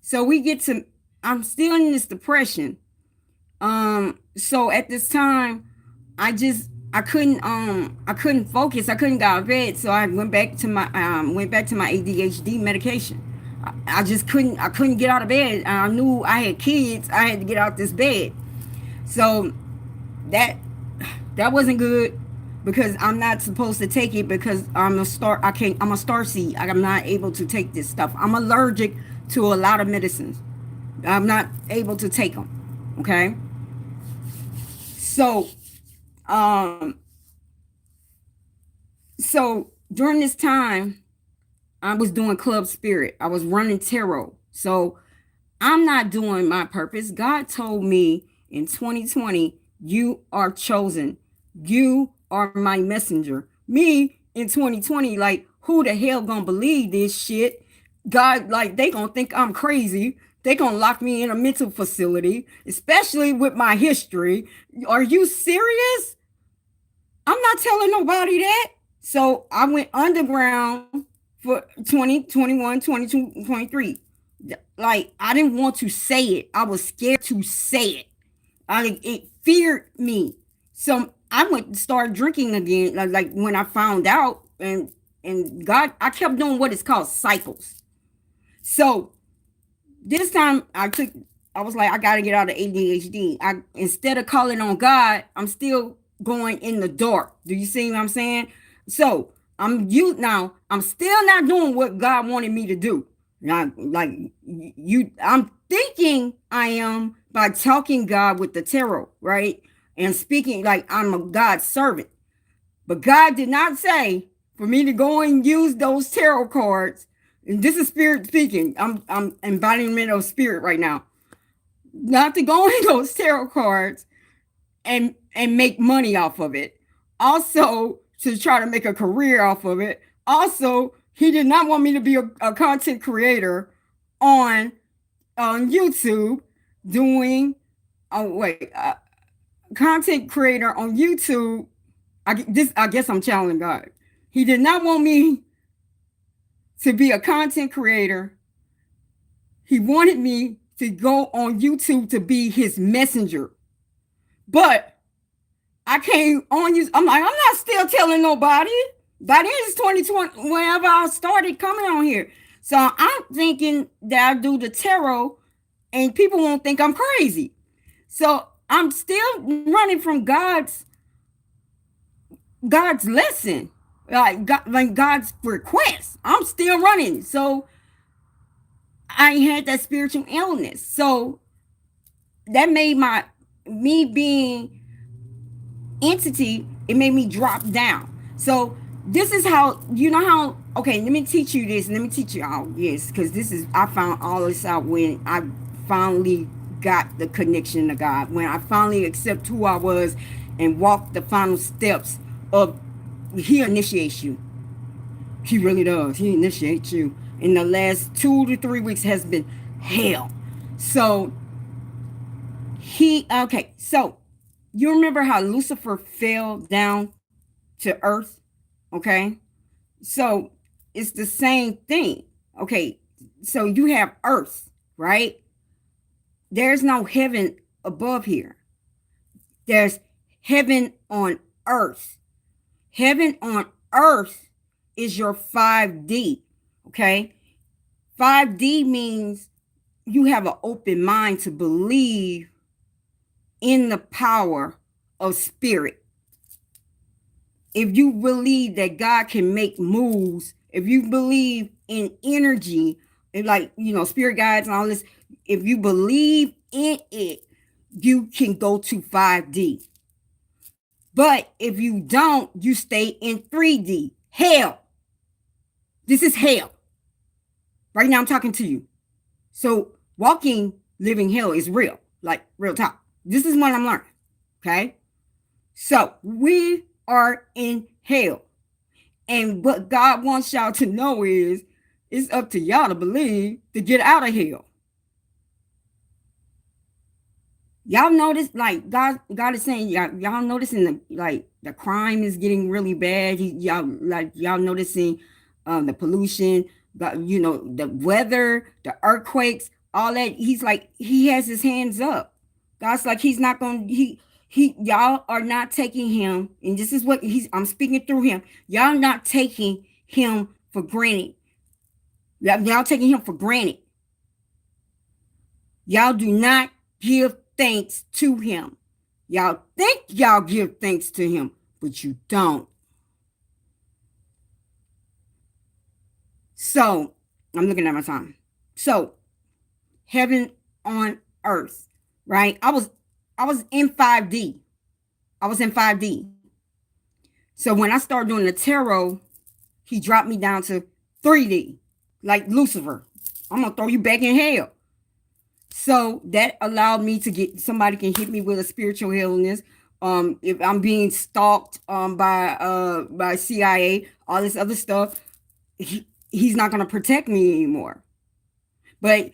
So we get to I'm still in this depression. So at this time I couldn't focus. I couldn't get out of bed. So I went back to my ADHD medication. I just couldn't get out of bed. I knew I had kids. I had to get out this bed. So that that wasn't good because I'm not supposed to take it because I'm a star seed. I'm not able to take this stuff. I'm allergic to a lot of medicines. I'm not able to take them. Okay. So um so during this time I was doing club spirit. I was running tarot. So I'm not doing my purpose. God told me in 2020, you are chosen. You are my messenger. Me in 2020, like, who the hell gonna believe this shit? God, like, they gonna think I'm crazy. They gonna lock me in a mental facility, especially with my history. Are you serious? I'm not telling nobody that. So I went underground for 2021, 22, 23. Like I didn't want to say it. I was scared to say it. It feared me. So I went to start drinking again. Like when I found out, and God, I kept doing what is called cycles. So this time I was like, I gotta get out of ADHD. I instead of calling on God, I'm still going in the dark. Do you see what I'm saying? So I'm still not doing what God wanted me to do. Not like I'm thinking I am by talking God with the tarot, right? And speaking like I'm a God servant. But God did not say for me to go and use those tarot cards. And this is spirit speaking. I'm embodiment of spirit right now. Not to go in those tarot cards and make money off of it. Also, to try to make a career off of it. Also, he did not want me to be a content creator on YouTube doing wait content creator on YouTube. I guess I'm channeling God. He did not want me to be a content creator. He wanted me to go on YouTube to be his messenger. But I came on you. I'm like, I'm not still telling nobody. By then it's 2020, whenever I started coming on here. So I'm thinking that I do the tarot and people won't think I'm crazy. So I'm still running from God's lesson, like God's request. I'm still running. So I had that spiritual illness. So that made me being entity, it made me drop down. So this is how, okay, let me teach you this. Let me teach you all this, because I found all this out when I finally got the connection to God, when I finally accept who I was and walked the final steps of, he initiates you. He really does. He initiates you. In the last 2 to 3 weeks has been hell. So so you remember how Lucifer fell down to earth? Okay. So it's the same thing. Okay. So you have earth, right? There's no heaven above here. There's heaven on earth. Heaven on earth is your 5D. Okay. 5D means you have an open mind to believe in the power of spirit. If you believe that God can make moves, if you believe in energy, and like, spirit guides and all this, if you believe in it, you can go to 5D. But if you don't, you stay in 3D. Hell. This is hell. Right now I'm talking to you. So walking, living hell is real, like real talk. This is what I'm learning. Okay. So we are in hell. And what God wants y'all to know is it's up to y'all to believe to get out of hell. Y'all notice, like God is saying, y'all noticing the crime is getting really bad. Y'all noticing the pollution, the weather, the earthquakes, all that. He's like, he has his hands up. God's like, he's not going to, y'all are not taking him. And this is what I'm speaking through him. Y'all not taking him for granted. Y'all taking him for granted. Y'all do not give thanks to him. Y'all think y'all give thanks to him, but you don't. So I'm looking at my time. So heaven on earth, right? I was in 5D. I was in 5D. So when I started doing the tarot, he dropped me down to 3D, like Lucifer. I'm gonna throw you back in hell. So that allowed me to get, somebody can hit me with a spiritual illness. If I'm being stalked by CIA, all this other stuff, he's not gonna protect me anymore. But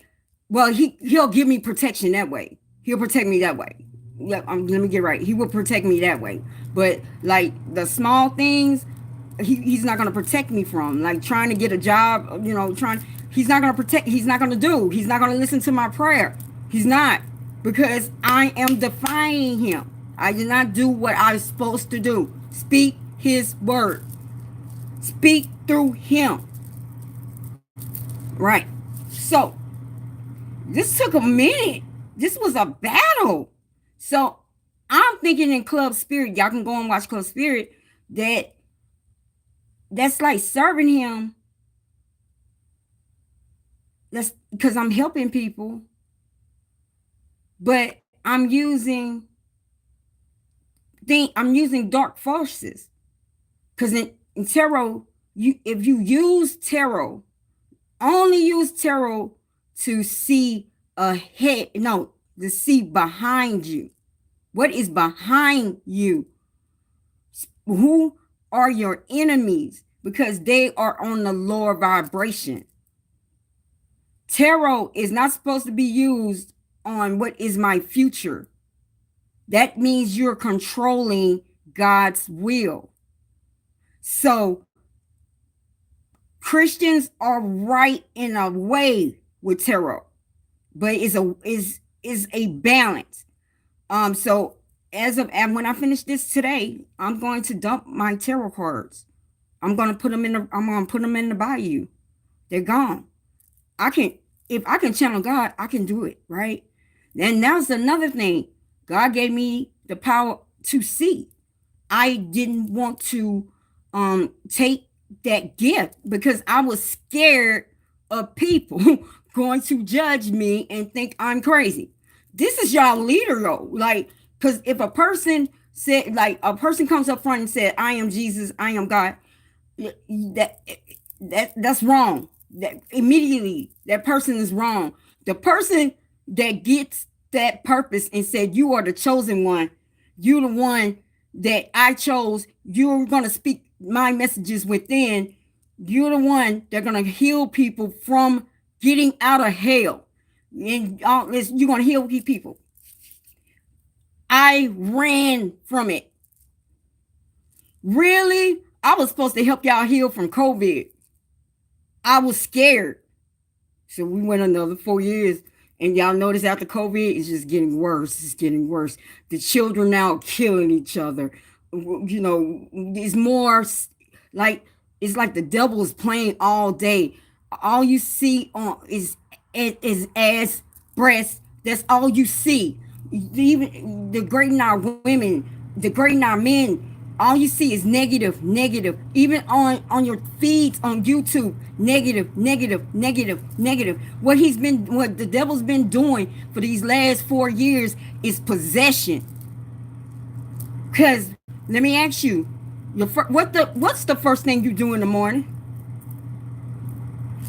he'll give me protection that way. He'll protect me that way. Yeah, let me get right. He will protect me that way. But like the small things, he's not gonna protect me from, like trying to get a job. He's not gonna protect. He's not gonna listen to my prayer. He's not, because I am defying him. I did not do what I was supposed to do. Speak his word. Speak through him. Right. So this took a minute. This was a battle. So I'm thinking in Club Spirit, y'all can go and watch Club Spirit, that's like serving him. That's because I'm helping people, but I'm using dark forces. Because in tarot, if you use tarot, only use tarot to see ahead, no, to see behind you. What is behind you? Who are your enemies? Because they are on the lower vibration. Tarot is not supposed to be used on what is my future. That means you're controlling God's will. So Christians are right in a way with tarot, but is a balance. So as of and when I finish this today, I'm going to dump my tarot cards. I'm gonna put them in the bayou. They're gone. I can if I can channel God, I can do it, right? Then that's another thing. God gave me the power to see. I didn't want to take that gift because I was scared of people going to judge me and think I'm crazy. This is y'all leader though. Like, because if a person said, like, a person comes up front and said, I am Jesus, I am God, that that's wrong. That immediately that person is wrong. The person that gets that purpose and said, you are the chosen one, you're the one that I chose, you're going to speak my messages within, you're the one that's going to heal people from getting out of hell, and you're going to heal people. I ran from it. Really? I was supposed to help y'all heal from COVID. I was scared. So we went another 4 years. And y'all notice after COVID, it's just getting worse. It's getting worse. The children now killing each other. You know, it's more like it's like the devil is playing all day. All you see on is ass, breast. That's all you see. Even degrading our women, degrading our men. All you see is negative, negative. Even on your feeds on YouTube, negative, negative, negative, negative. What the devil's been doing for these last 4 years is possession. Cause let me ask you, what's the first thing you do in the morning?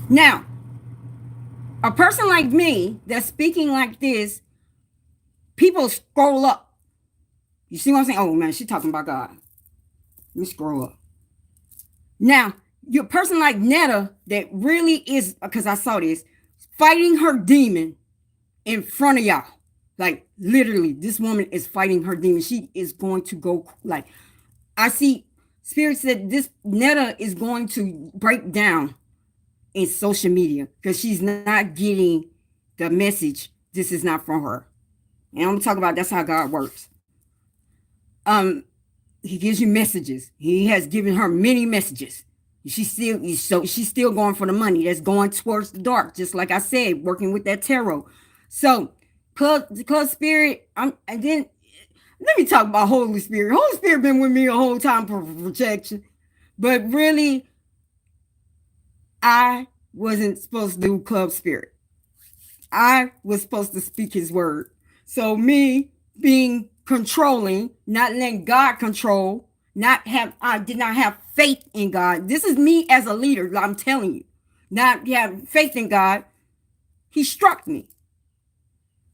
Now, a person like me that's speaking like this, people scroll up. You see what I'm saying? Oh man, she's talking about God. Let me scroll up. Now, your person like Netta that really is, because I saw this, fighting her demon in front of y'all. Like literally, this woman is fighting her demon. She is going to go like, I see Spirit said this Netta is going to break down in social media because she's not getting the message. This is not from her. And I'm talking about that's how God works. He gives you messages. He has given her many messages. She's still going for the money. That's going towards the dark, just like I said, working with that tarot. So, club spirit. And then let me talk about Holy Spirit. Holy Spirit been with me the whole time for protection, but really, I wasn't supposed to do club spirit. I was supposed to speak His word. So me being controlling, not letting God control, I did not have faith in God. This is me as a leader, I'm telling you. Not have faith in God. He struck me.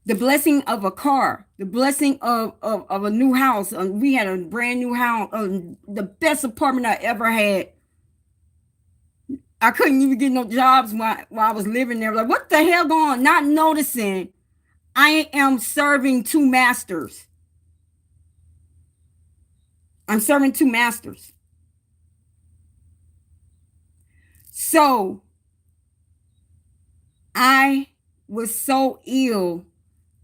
The blessing of a car, the blessing of a new house. We had a brand new house, the best apartment I ever had. I couldn't even get no jobs while I was living there. Like, what the hell going on? Not noticing I am serving two masters. I'm serving two masters. So I was so ill,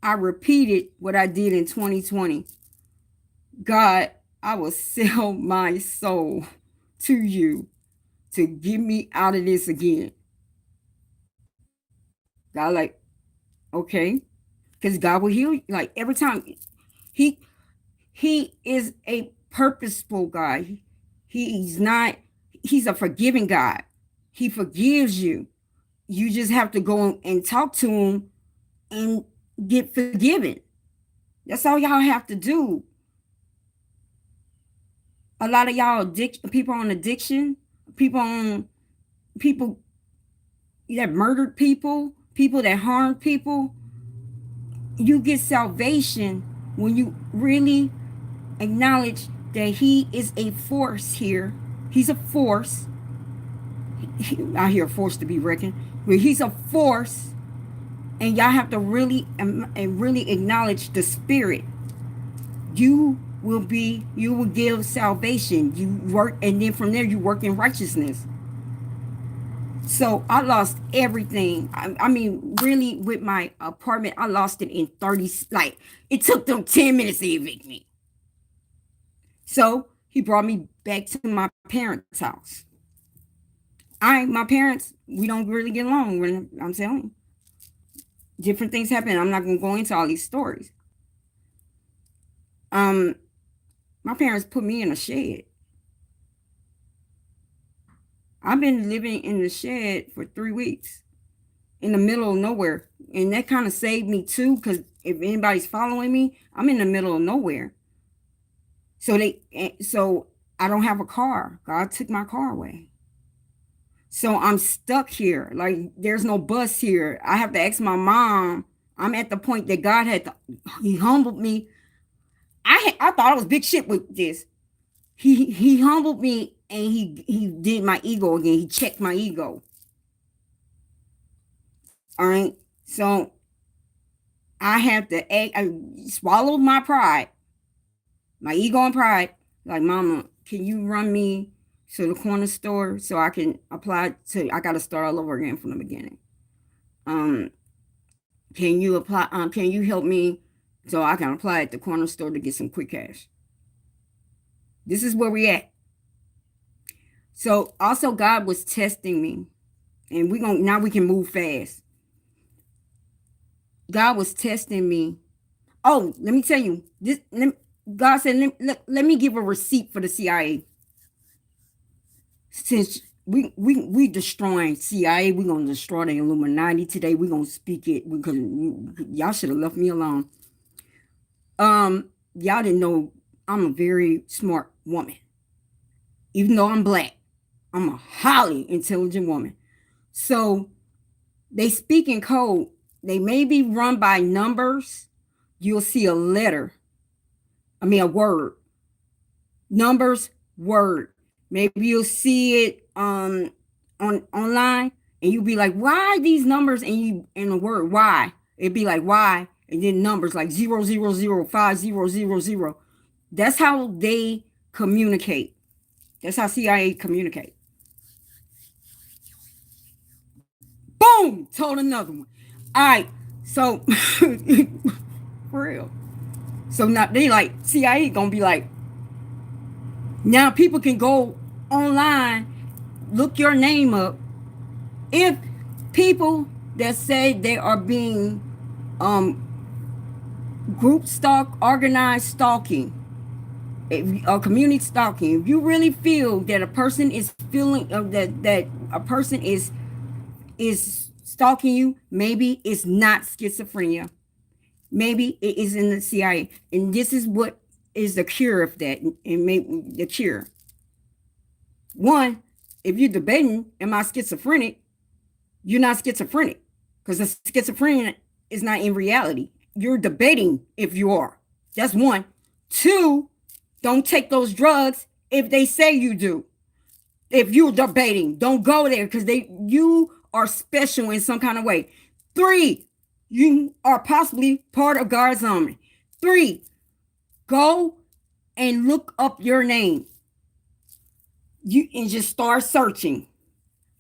I repeated what I did in 2020. God, I will sell my soul to you to get me out of this again. God, like, okay. Because God will heal you. Like every time. He is a purposeful God. He's a forgiving God. He forgives you. You just have to go and talk to him and get forgiven. That's all y'all have to do. A lot of y'all people on addiction, people on people that murdered people, people that harmed people. You get salvation when you really acknowledge that he is a force here. He's a force. I hear force to be reckoned, but he's a force, and y'all have to really and really acknowledge the spirit. You will give salvation. You work, and then from there you work in righteousness. So I lost everything. I mean, really, with my apartment, I lost it in 30. Like, it took them 10 minutes to evict me. So he brought me back to my parents' house. My parents, we don't really get along. When I'm telling you, different things happen. I'm not gonna go into all these stories. Um, my parents put me in a shed. I've been living in the shed for 3 weeks in the middle of nowhere. And that kind of saved me too, because if anybody's following me, I'm in the middle of nowhere. So I don't have a car. God took my car away. So I'm stuck here. Like, there's no bus here. I have to ask my mom. I'm at the point that he humbled me. I thought I was big shit with this. He humbled me, and he did my ego again. He checked my ego. All right. So I have to I swallowed my pride, my ego and pride. Like, mama, can you run me to the corner store so I can apply to? I got to start all over again from the beginning. Um, can you apply? Can you help me so I can apply at the corner store to get some quick cash? This is where we at. So also, God was testing me, and now we can move fast. God was testing me. Oh, let me tell you this. God said, let me give a receipt for the CIA. Since we destroying CIA, we're gonna destroy the Illuminati today. We're gonna speak it because y'all should have left me alone. Y'all didn't know I'm a very smart woman. Even though I'm black, I'm a highly intelligent woman. So they speak in code. They may be run by numbers. You'll see a letter. A word. Numbers, word. Maybe you'll see it on online, and you'll be like, why these numbers in the word? Why? It'd be like, why? And then numbers like 0005000. That's how they communicate. That's how CIA communicate. Boom! Told another one. All right. So for real. So now they like, CIA gonna be like, now people can go online, look your name up. If people that say they are being group stalk, organized stalking, or community stalking, if you really feel that a person is feeling that a person is stalking you, maybe it's not schizophrenia. Maybe it is in the CIA, and this is what is the cure of that, and maybe the cure. One, if you're debating, am I schizophrenic? You're not schizophrenic, because the schizophrenia is not in reality. You're debating if you are. That's one. Two, don't take those drugs if they say you do. If you're debating, don't go there, because you are special in some kind of way. Three, you are possibly part of God's army. Three, go and look up your name. And just start searching.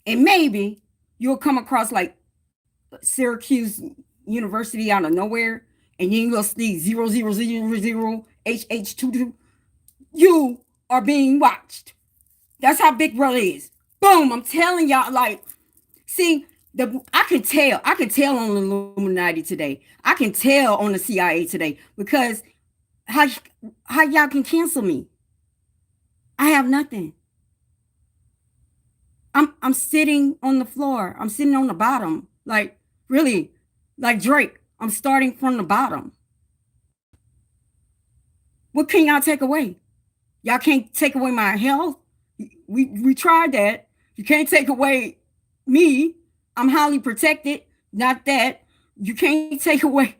And maybe you'll come across like Syracuse University out of nowhere, and then you'll see 0000 HH22. You are being watched. That's how Big Brother is. Boom! I'm telling y'all, like, see, I can tell on the Illuminati today. I can tell on the CIA today, because how y'all can cancel me? I have nothing. I'm sitting on the floor. I'm sitting on the bottom. Like, really, like Drake. I'm starting from the bottom. What can y'all take away? Y'all can't take away my health. We tried that. You can't take away me. I'm highly protected. Not that. You can't take away.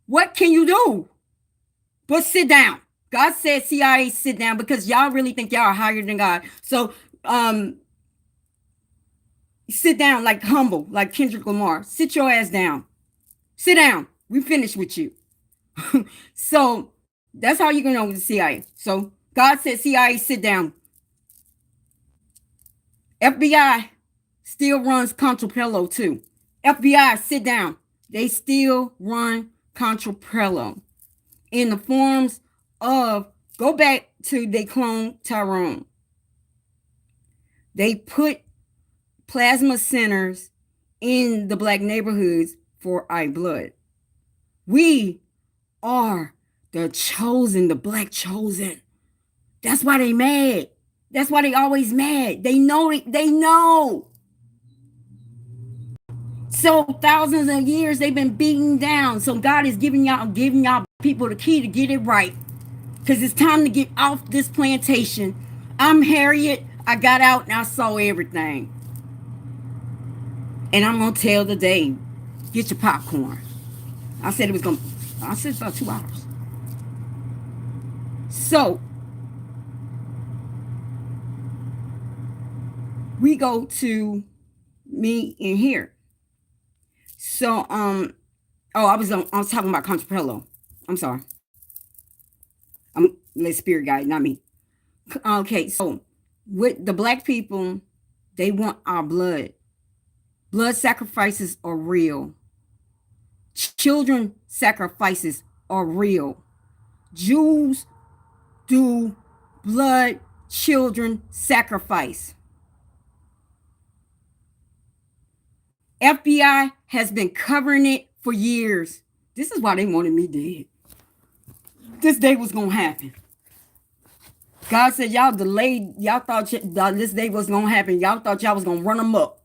What can you do? But sit down. God said CIA sit down because y'all really think y'all are higher than God. So sit down like humble, like Kendrick Lamar. Sit your ass down. Sit down. We finished with you. So that's how you're gonna know with the CIA. So God said CIA sit down. FBI still runs Contrapello too. FBI sit down. They still run Contrapello in the forms of, go back to they clone Tyrone. They put plasma centers in the black neighborhoods for eye blood. We are the chosen, the black chosen. That's why they mad. That's why they always mad. They know it. They know. So thousands of years they've been beaten down. So God is giving y'all people the key to get it right. Because it's time to get off this plantation. I'm Harriet. I got out and I saw everything. And I'm gonna tell the day, get your popcorn. I said about 2 hours. So we go to me in here. So I was talking about Contrapello. I'm sorry. I'm the spirit guide, not me. Okay, so with the black people, they want our blood. Blood sacrifices are real. Children sacrifices are real. Jews do blood children sacrifice. FBI has been covering it for years. This is why they wanted me dead. This day was going to happen. God said y'all delayed. Y'all thought this day was going to happen. Y'all thought y'all was going to run them up.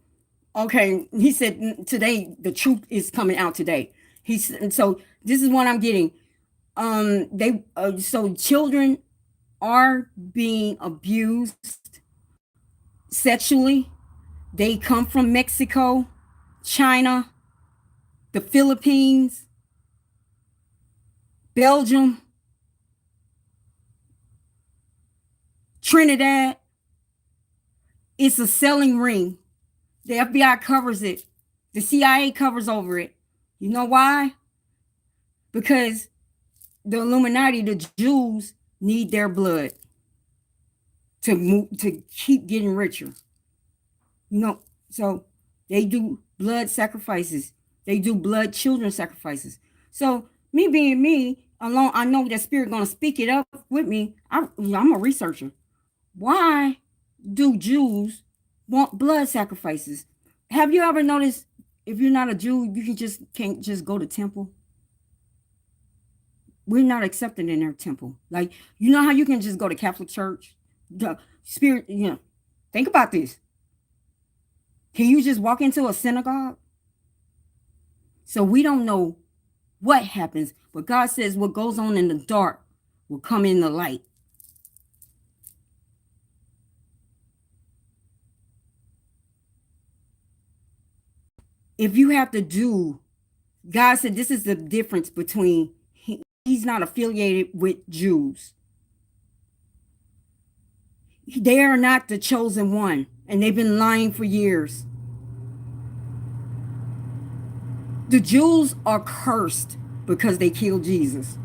Okay. He said today the truth is coming out today. So this is what I'm getting. So children are being abused sexually. They come from Mexico, China, the Philippines, Belgium, Trinidad. It's a selling ring. The FBI covers it. The CIA covers over it. You know why? Because the Illuminati, the Jews, need their blood to keep getting richer. So they do blood sacrifices. They do blood children sacrifices. So me being me, alone, I know that spirit gonna speak it up with me. I'm a researcher. Why do Jews want blood sacrifices? Have you ever noticed if you're not a Jew, can't just go to temple? We're not accepted in their temple. Like, you know how you can just go to Catholic Church? The spirit, think about this. Can you just walk into a synagogue? So we don't know what happens, but God says what goes on in the dark will come in the light. If you have to do, God said this is the difference between, he's not affiliated with Jews. They are not the chosen one, and they've been lying for years. The Jews are cursed because they killed Jesus.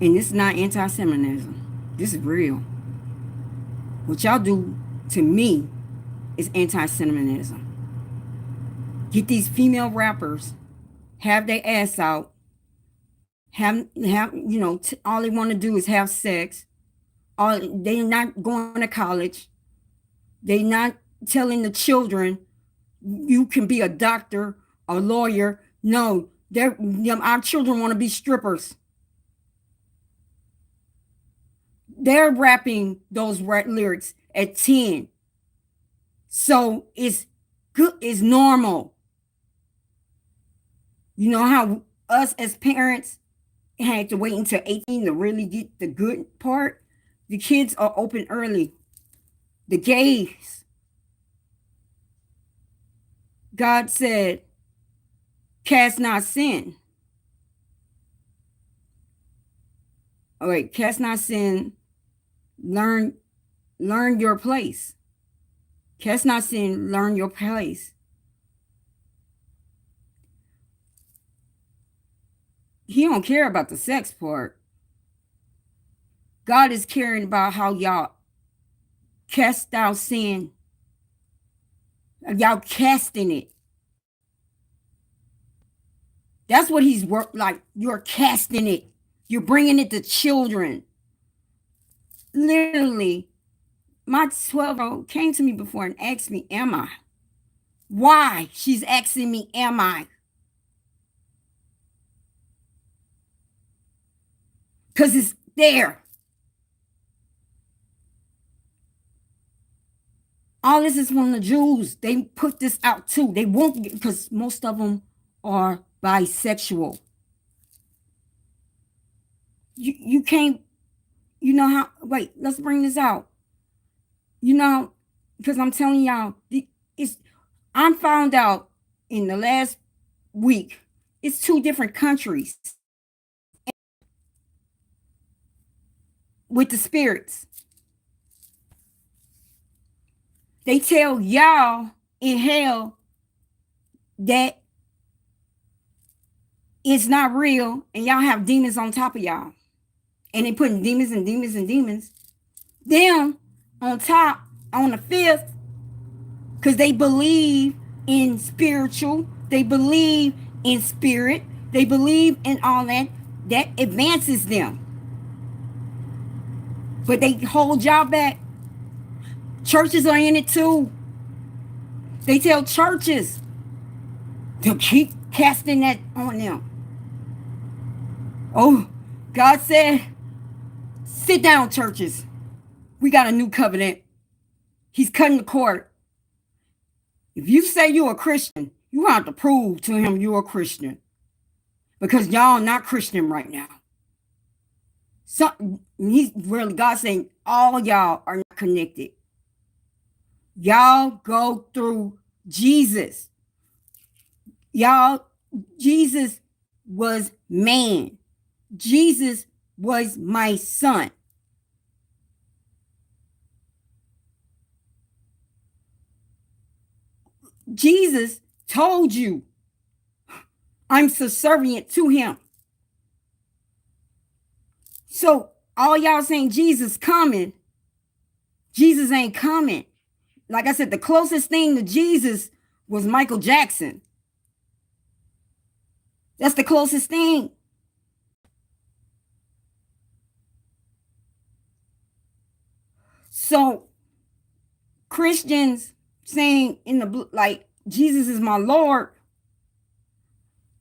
And this is not anti-Semitism. This is real. What y'all do to me is anti-Semitism. Get these female rappers, have their ass out, all they want to do is have sex. They're not going to college. They're not telling the children you can be a doctor, a lawyer. No, our children want to be strippers. They're rapping those lyrics at 10. So it's good is normal. You know how us as parents had to wait until 18 to really get the good part? The kids are open early. The gays. God said, cast not sin. All right, cast not sin. Learn your place. Cast not sin, learn your place. He don't care about the sex part. God is caring about how y'all cast out sin. Y'all casting it. That's what he's worked like. You're casting it. You're bringing it to children. Literally, my 12-year-old came to me before and asked me, am I? Why? She's asking me, am I? Because it's there. All this is from the Jews. They put this out too. They won't, because most of them are bisexual. You can't, you know how, wait, let's bring this out. You know, because I'm telling y'all, I'm found out in the last week, it's 2 different countries with the spirits. They tell y'all in hell that it's not real and y'all have demons on top of y'all. And they putting demons and demons and demons. Them on top, on the 5th, because they believe in spiritual, they believe in spirit, they believe in all that advances them. But they hold y'all back. Churches are in it too. They tell churches to keep casting that on them. Oh, God said, sit down, churches. We got a new covenant. He's cutting the cord. If you say you're a Christian, you have to prove to him you're a Christian. Because y'all not Christian right now. So he's really, God saying all y'all are not connected. Y'all go through Jesus. Y'all, Jesus was man. Jesus was my son. Jesus told you, I'm subservient to him. So all y'all saying Jesus coming, Jesus ain't coming. Like I said, the closest thing to Jesus was Michael Jackson. That's the closest thing. So Christians saying in the like Jesus is my Lord.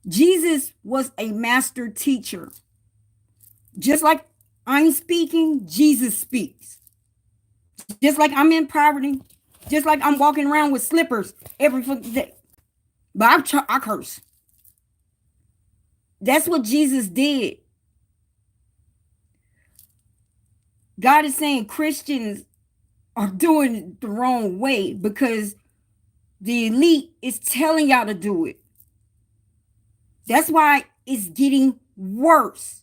Jesus was a master teacher. Just like I'm speaking, Jesus speaks. Just like I'm in poverty, just like I'm walking around with slippers every day. But I curse. That's what Jesus did. God is saying Christians are doing it the wrong way because the elite is telling y'all to do it. That's why it's getting worse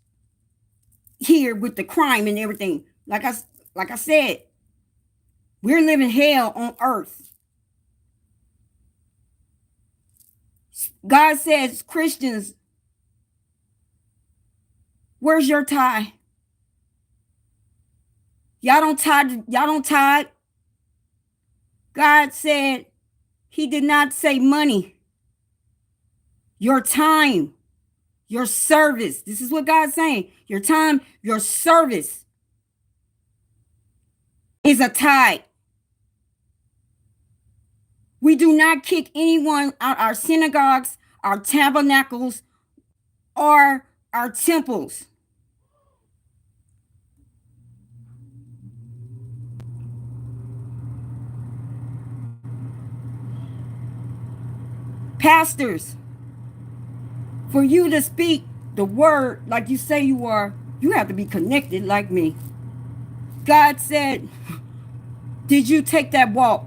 here with the crime and everything. Like I said, we're living hell on earth. God says, Christians, where's your tithe? Y'all don't tithe. God said he did not say money. Your time, your service. This is what God's saying. Your time, your service is a tithe. We do not kick anyone out our synagogues, our tabernacles, or our temples. Pastors, for you to speak the word like you say you are, you have to be connected like me. God said, did you take that walk?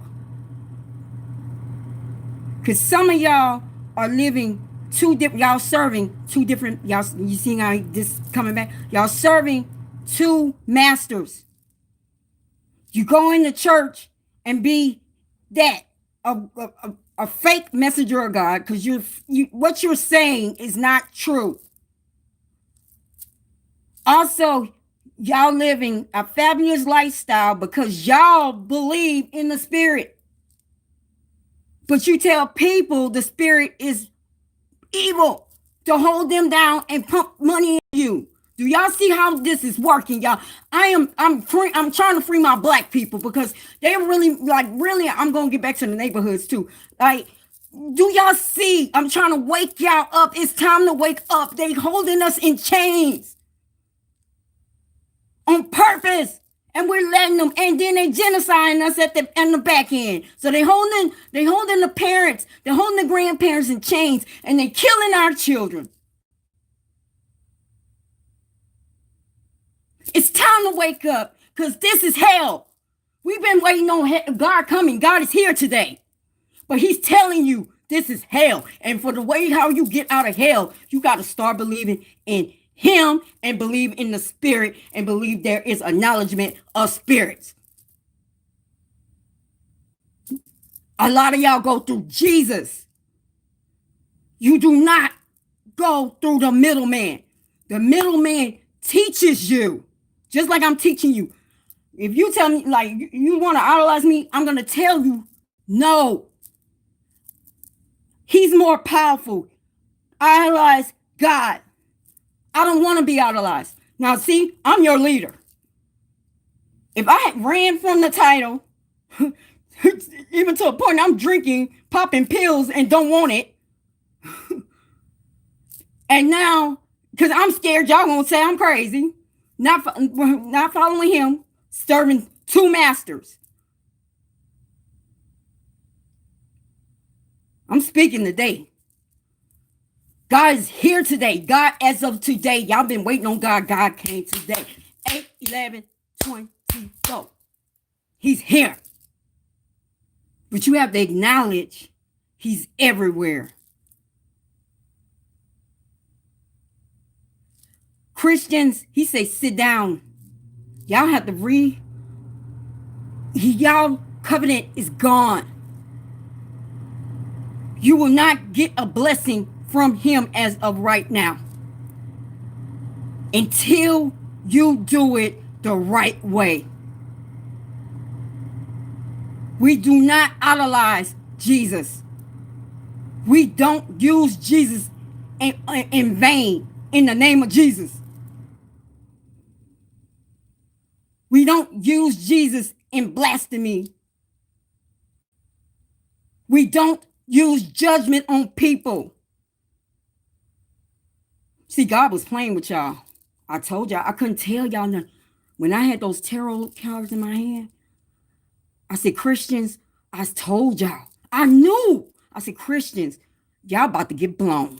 Because some of y'all are living two different, y'all serving two different, y'all, you see how this coming back? Y'all serving two masters. You go into church and be that, a fake messenger of God, because what you're saying is not true. Also, y'all living a fabulous lifestyle because y'all believe in the spirit. But you tell people the spirit is evil to hold them down and pump money in you. Do y'all see how this is working, y'all? I'm trying to free my black people because they really I'm gonna get back to the neighborhoods too. Like, do y'all see? I'm trying to wake y'all up. It's time to wake up. They holding us in chains on purpose. And we're letting them, and then they genociding us at the back end. So they holding the parents, they're holding the grandparents in chains, and they killing our children. It's time to wake up, because this is hell. We've been waiting on God coming. God is here today. But he's telling you this is hell. And for the way how you get out of hell, you got to start believing in him and believe in the spirit and believe there is acknowledgement of spirits. A lot of y'all go through Jesus. You do not go through the middleman. The middleman teaches you, just like I'm teaching you. If you tell me, like, you want to idolize me, I'm going to tell you, no. He's more powerful. Idolize God. I don't want to be idolized. Now, see, I'm your leader. If I had ran from the title, even to a point I'm drinking, popping pills, and don't want it, and now, because I'm scared y'all gonna say I'm crazy, not following him, serving two masters. I'm speaking today. God is here today. God, as of today, y'all been waiting on God. God came today. 8/11/20 go. He's here. But you have to acknowledge he's everywhere. Christians, he say, sit down. Y'all have to y'all covenant is gone. You will not get a blessing from him as of right now until you do it the right way. We do not idolize Jesus. We don't use Jesus in vain in the name of Jesus. We don't use Jesus in blasphemy. We don't use judgment on people. See, God was playing with y'all. I told y'all, I couldn't tell y'all nothing. When I had those tarot cards in my hand, I said, Christians, I told y'all. I knew. I said, Christians, y'all about to get blown.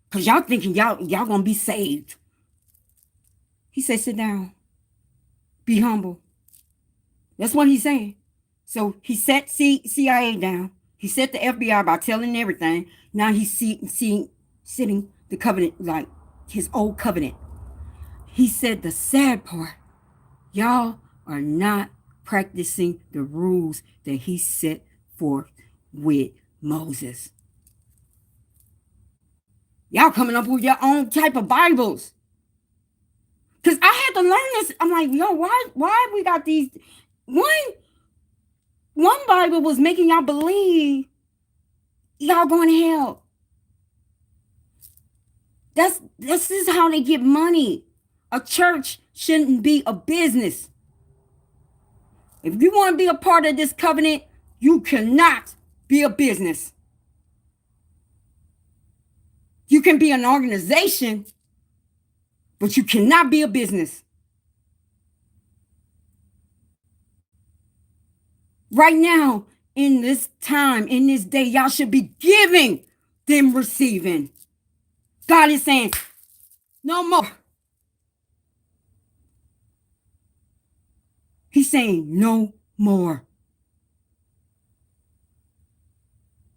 Because y'all thinking y'all going to be saved. He said, sit down. Be humble. That's what he's saying. So he set CIA down. He set the FBI by telling everything. Now he's sitting the covenant, like his old covenant. He said the sad part, y'all are not practicing the rules that he set forth with Moses. Y'all coming up with your own type of Bibles. Because I had to learn this. I'm like, yo, why we got these? One Bible was making y'all believe y'all going to hell. This is how they get money. A church shouldn't be a business. If you want to be a part of this covenant, you cannot be a business. You can be an organization, but you cannot be a business. Right now, in this time, in this day, y'all should be giving than receiving. God is saying, no more. He's saying, no more.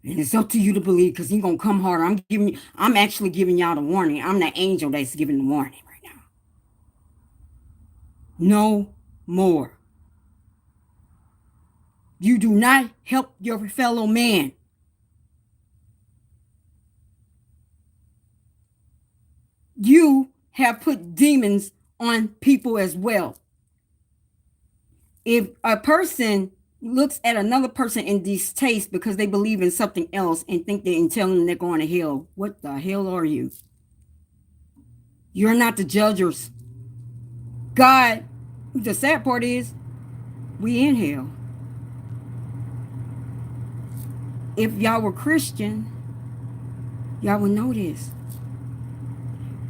And it's up to you to believe, because he's going to come harder. I'm actually giving y'all the warning. I'm the angel that's giving the warning right now. No more. You do not help your fellow man. You have put demons on people as well. If a person looks at another person in distaste because they believe in something else and think they and tell them they're going to hell, what the hell are you? You're not the judges. God, the sad part is, we in hell. If y'all were Christian, y'all would know this.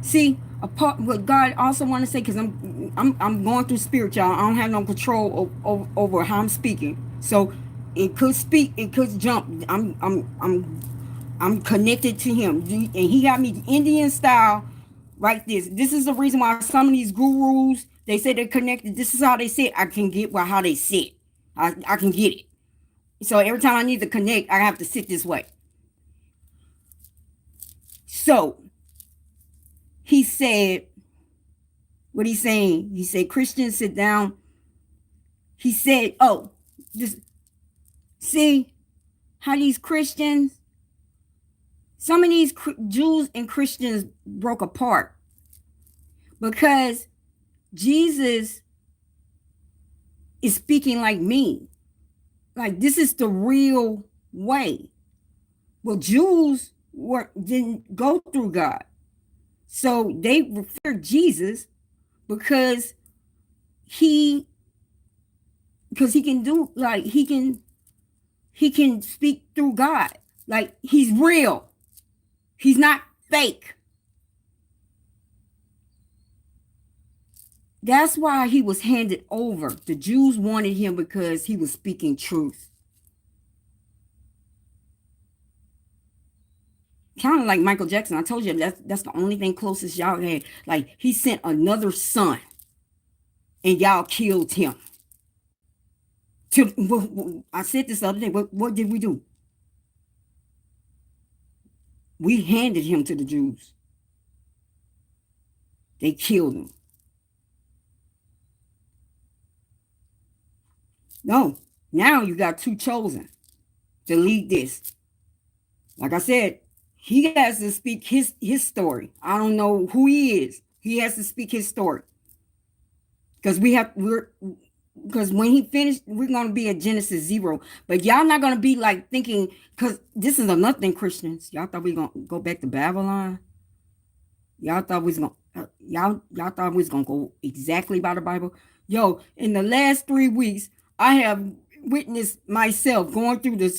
See, what God also want to say, because I'm going through spirit, y'all. I don't have no control over how I'm speaking, so it could speak, it could jump. I'm connected to Him, and He got me Indian style. Right, this is the reason why some of these gurus, they say they're connected. This is how they sit. I can get how they sit. I can get it. So every time I need to connect, I have to sit this way. So he said, what he's saying, he said, Christians, sit down. He said, see how these Christians, some of these Jews and Christians broke apart because Jesus is speaking like me. Like, this is the real way. Well, Jews didn't go through God. So they referred Jesus because he can do, like, he can speak through God. Like, he's real. He's not fake. That's why he was handed over. The Jews wanted him because he was speaking truth. Kind of like Michael Jackson. I told you that's the only thing closest y'all had. Like, he sent another son and y'all killed him. I said this the other day. What did we do? We handed him to the Jews. They killed him. No, now you got two chosen to lead this. Like I said, he has to speak his story. I don't know who he is. He has to speak his story. Because when he finished, we're going to be at Genesis 0. But y'all not going to be like thinking, because this is another thing, Christians. Y'all thought we going to go back to Babylon. Y'all thought we was going to go exactly by the Bible. Yo, in the last 3 weeks, I have witnessed myself going through the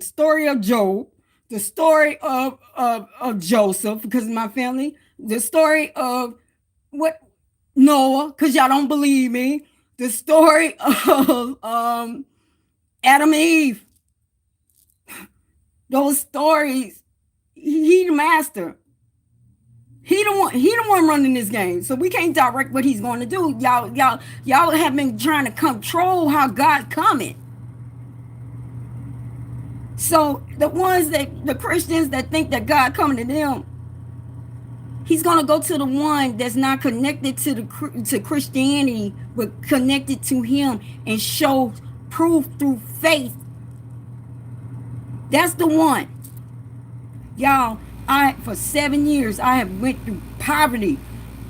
story of Job, the story of Joseph, because of my family, the story of Noah, because y'all don't believe me, the story of Adam and Eve. Those stories, he the master. He the one running this game. So we can't direct what he's going to do. Y'all have been trying to control how God coming. So the Christians that think that God coming to them, he's going to go to the one that's not connected to Christianity, but connected to him and show proof through faith. That's the one. Y'all, for 7 years, I have went through poverty.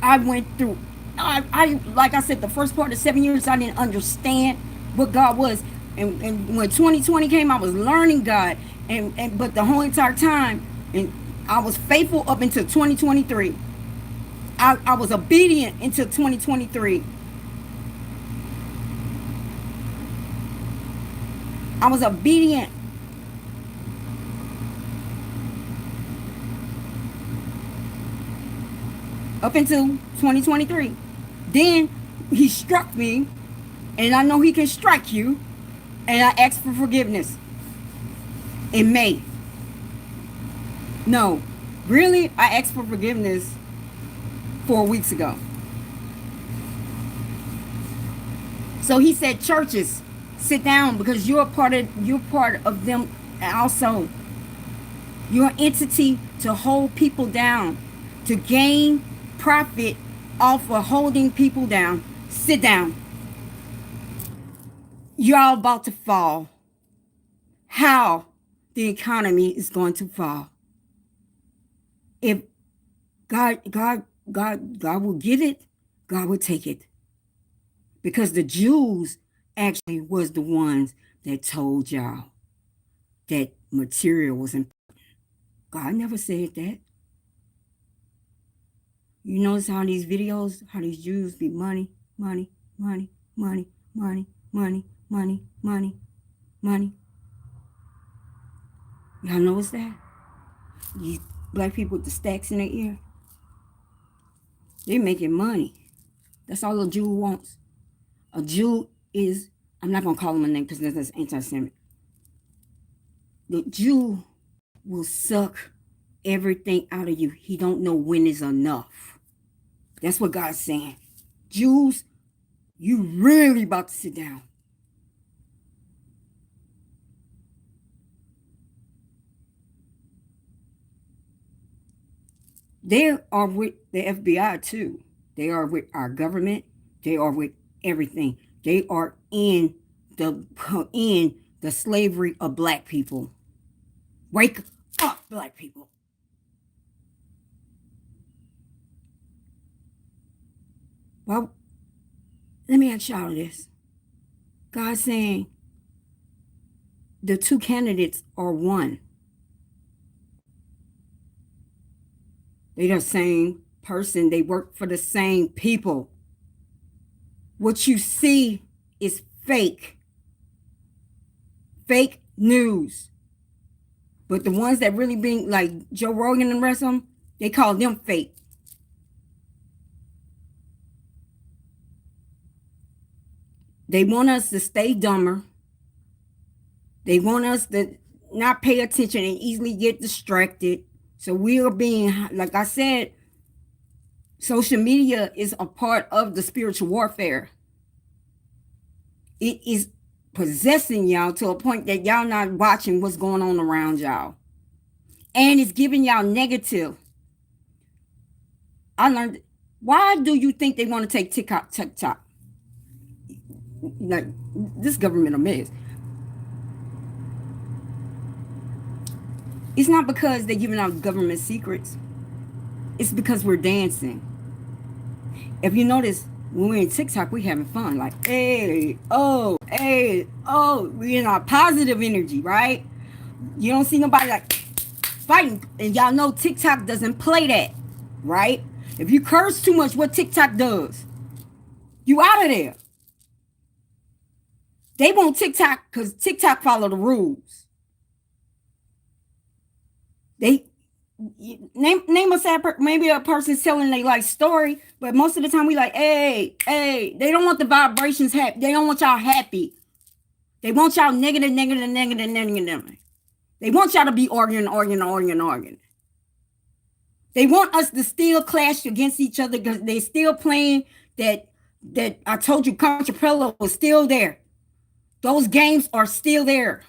I went through, like I said, the first part of 7 years, I didn't understand what God was. And when 2020 came, I was learning God. But the whole entire time, and I was faithful up until 2023. I was obedient until 2023. I was obedient. Up until 2023. Then he struck me, and I know he can strike you, and I asked for forgiveness. in May. No, really, I asked for forgiveness 4 weeks ago. So he said, churches, sit down because you're part of them also. You're an entity to hold people down, to gain profit off of holding people down. Sit down. You're all about to fall. How the economy is going to fall. If God will give it, God will take it. Because the Jews actually was the ones that told y'all that material was important. God never said that. You notice how these videos, how these Jews be money, money, money, money, money, money, money, money, money. Y'all notice that? These black people with the stacks in their ear, they're making money. That's all a Jew wants. A Jew is, I'm not going to call him a name because that's anti-Semitic. The Jew will suck everything out of you. He don't know when is enough. That's what God's saying. Jews, you really about to sit down. They are with the FBI too. They are with our government. They are with everything. They are in the slavery of black people. Wake up, black people. Well, let me ask y'all this. God's saying the two candidates are one. They're the same person. They work for the same people. What you see is fake. Fake news. But the ones that really being like Joe Rogan and the rest of them, they call them fake. They want us to stay dumber. They want us to not pay attention and easily get distracted. So we are being, like I said, social media is a part of the spiritual warfare. It is possessing y'all to a point that y'all not watching what's going on around y'all. And it's giving y'all negative. I learned, why do you think they want to take TikTok? Like, this government a mess. It's not because they're giving out government secrets. It's because we're dancing. If you notice, when we're in TikTok, we having fun. Like, hey, oh, we in our positive energy, right? You don't see nobody like fighting. And y'all know TikTok doesn't play that, right? If you curse too much, what TikTok does, you out of there. They want TikTok because TikTok follow the rules. They name a sad maybe a person's telling their life story, but most of the time we like, hey, they don't want the vibrations happy. They don't want y'all happy. They want y'all negative. They want y'all to be arguing. They want us to still clash against each other because they still playing that I told you Contrapello was still there. Those games are still there.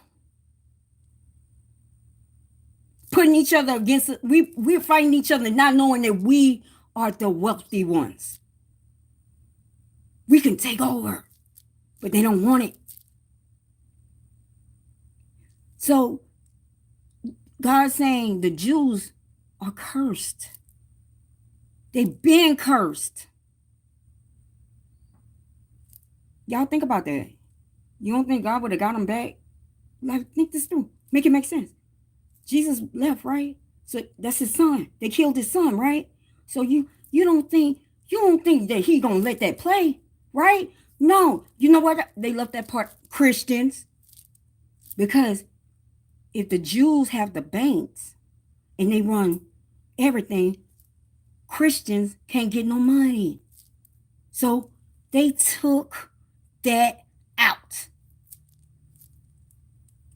Putting each other against, we're fighting each other, not knowing that we are the wealthy ones. We can take over, but they don't want it. So God's saying the Jews are cursed. They've been cursed. Y'all think about that. You don't think God would have got them back? Like, think this through. Make it make sense. Jesus left, right? So that's his son. They killed his son, right? So you don't think that he gonna let that play, right? No. You know what? They left that part, Christians. Because if the Jews have the banks and they run everything, Christians can't get no money. So they took that out.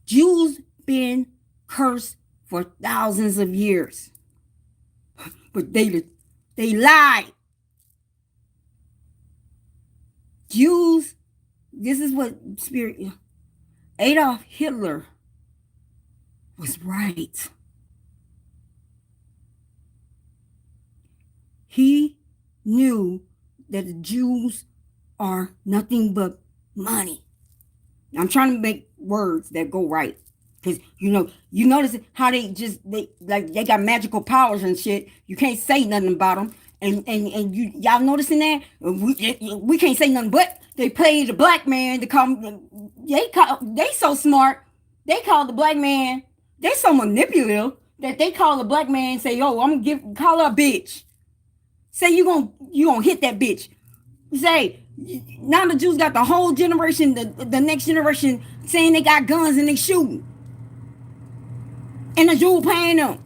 Jews been cursed for thousands of years. But they lied. Jews, this is what spirit Adolf Hitler was right. He knew that the Jews are nothing but money. I'm trying to make words that go right. Because you notice how they got magical powers and shit. You can't say nothing about them. And y'all noticing that? We can't say nothing but they pay the black man to come. They so smart. They call the black man. They so manipulative that they call the black man and say, "Yo, I'm gonna call her a bitch." Say you gonna hit that bitch. Say now the Jews got the whole generation, the next generation saying they got guns and they shooting, and the Jew paying them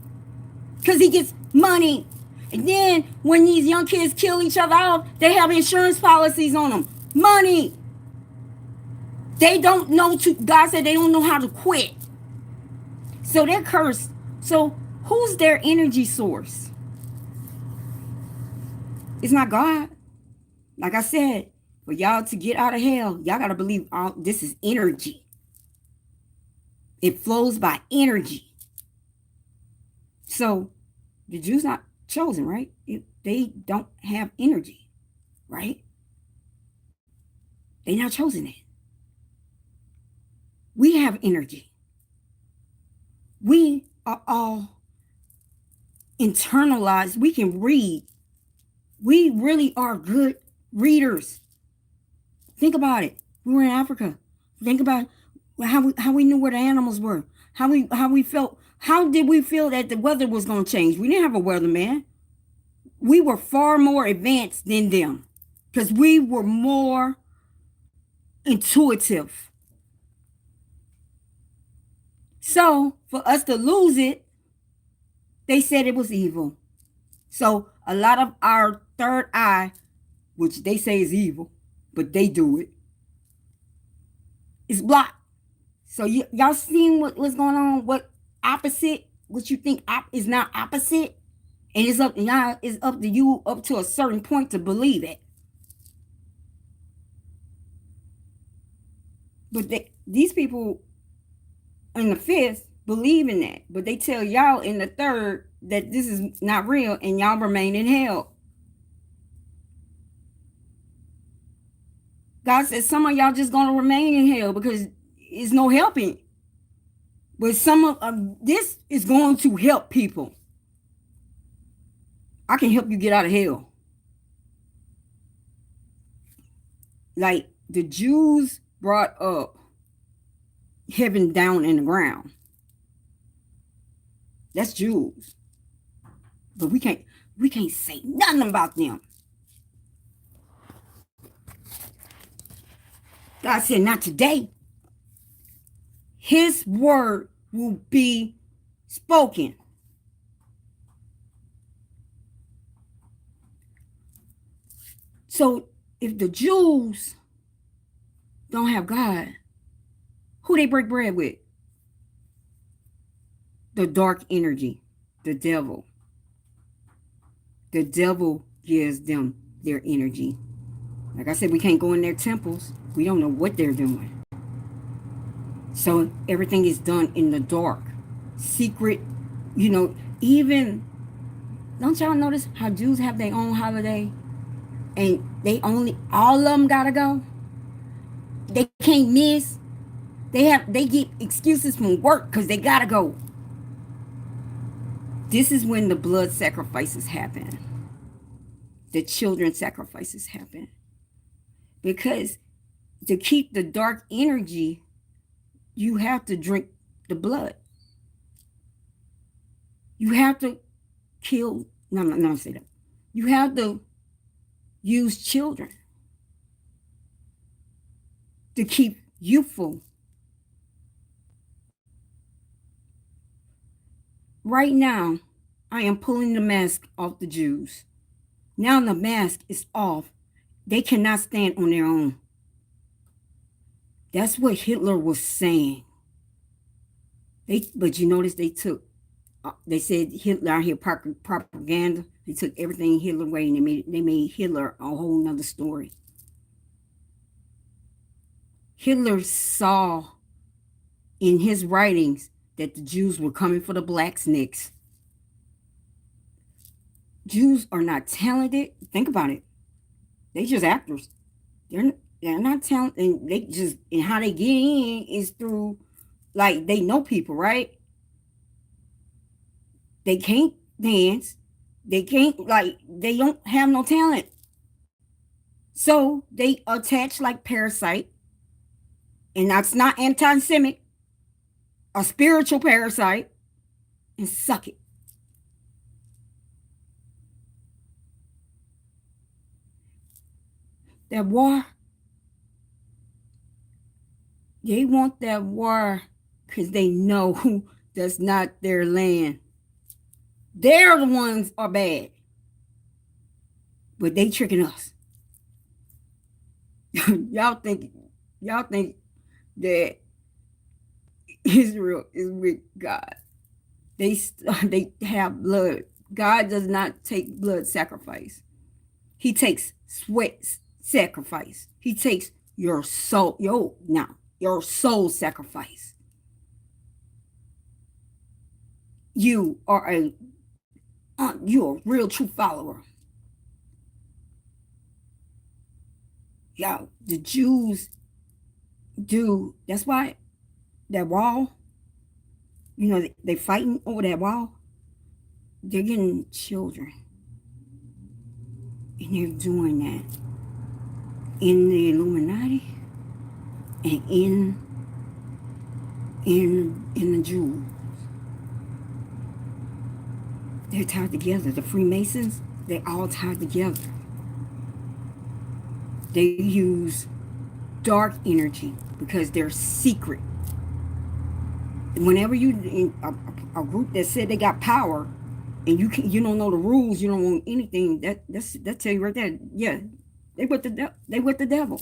because he gets money. And then when these young kids kill each other off, they have insurance policies on them. Money. They don't know to. God said they don't know how to quit. So they're cursed. So who's their energy source? It's not God. Like I said, for y'all to get out of hell, y'all got to believe all this is energy. It flows by energy. So the Jews not chosen, right? They don't have energy, right? They not chosen it. We have energy. We are all internalized. We can read. We really are good readers. Think about it. We were in Africa. Think about how we knew where the animals were. How we felt. How did we feel that the weather was going to change? We didn't have a weatherman. We were far more advanced than them because we were more intuitive. So for us to lose it, they said it was evil. So a lot of our third eye, which they say is evil, but they do it, is blocked. So y'all seen what's going on? What opposite? What you think is not opposite? And it's up now. It's up to you up to a certain point to believe it. But these people in the fifth believe in that, but they tell y'all in the third that this is not real, and y'all remain in hell. God says some of y'all just gonna remain in hell because it's no helping. But some of this is going to help people. I can help you get out of hell. Like the Jews brought up heaven down in the ground. That's Jews. But we can't say nothing about them. God said, not today. His word will be spoken. So if the Jews don't have God, who they break bread with? The dark energy, the devil. The devil gives them their energy. Like I said, we can't go in their temples. We don't know what they're doing. So everything is done in the dark. Secret, even, don't y'all notice how Jews have their own holiday? And all of them gotta go? They can't miss. They get excuses from work because they gotta go. This is when the blood sacrifices happen. The children sacrifices happen. Because to keep the dark energy, you have to drink the blood. You have to kill, no, say that. You have to use children to keep youthful. Right now, I am pulling the mask off the Jews. Now the mask is off. They cannot stand on their own. That's what Hitler was saying. But you notice they took. They said Hitler out here propaganda. They took everything Hitler away and they made Hitler a whole nother story. Hitler saw in his writings that the Jews were coming for the blacks next. Jews are not talented. Think about it. They just actors. They're not talented. And they just and how they get in is through like they know people, right? They can't dance. They can't they don't have no talent. So they attach like parasite, and that's not anti-Semitic, a spiritual parasite, and suck it. That war, they want that war because they know that's not their land. They're the ones are bad, but they tricking us. y'all think that Israel is with God. They have blood. God does not take blood sacrifice. He takes sweat sacrifice. He takes your soul, your soul sacrifice. You are you're a real true follower. Yo, the Jews do. That's why that wall. They fighting over that wall. They're getting children, and they're doing that in the Illuminati and in the Jews. They're tied together. The Freemasons, they're all tied together. They use dark energy because they're secret. Whenever you in a group that said they got power, and you don't know the rules, you don't want anything. That tell you right there. Yeah, they with the devil.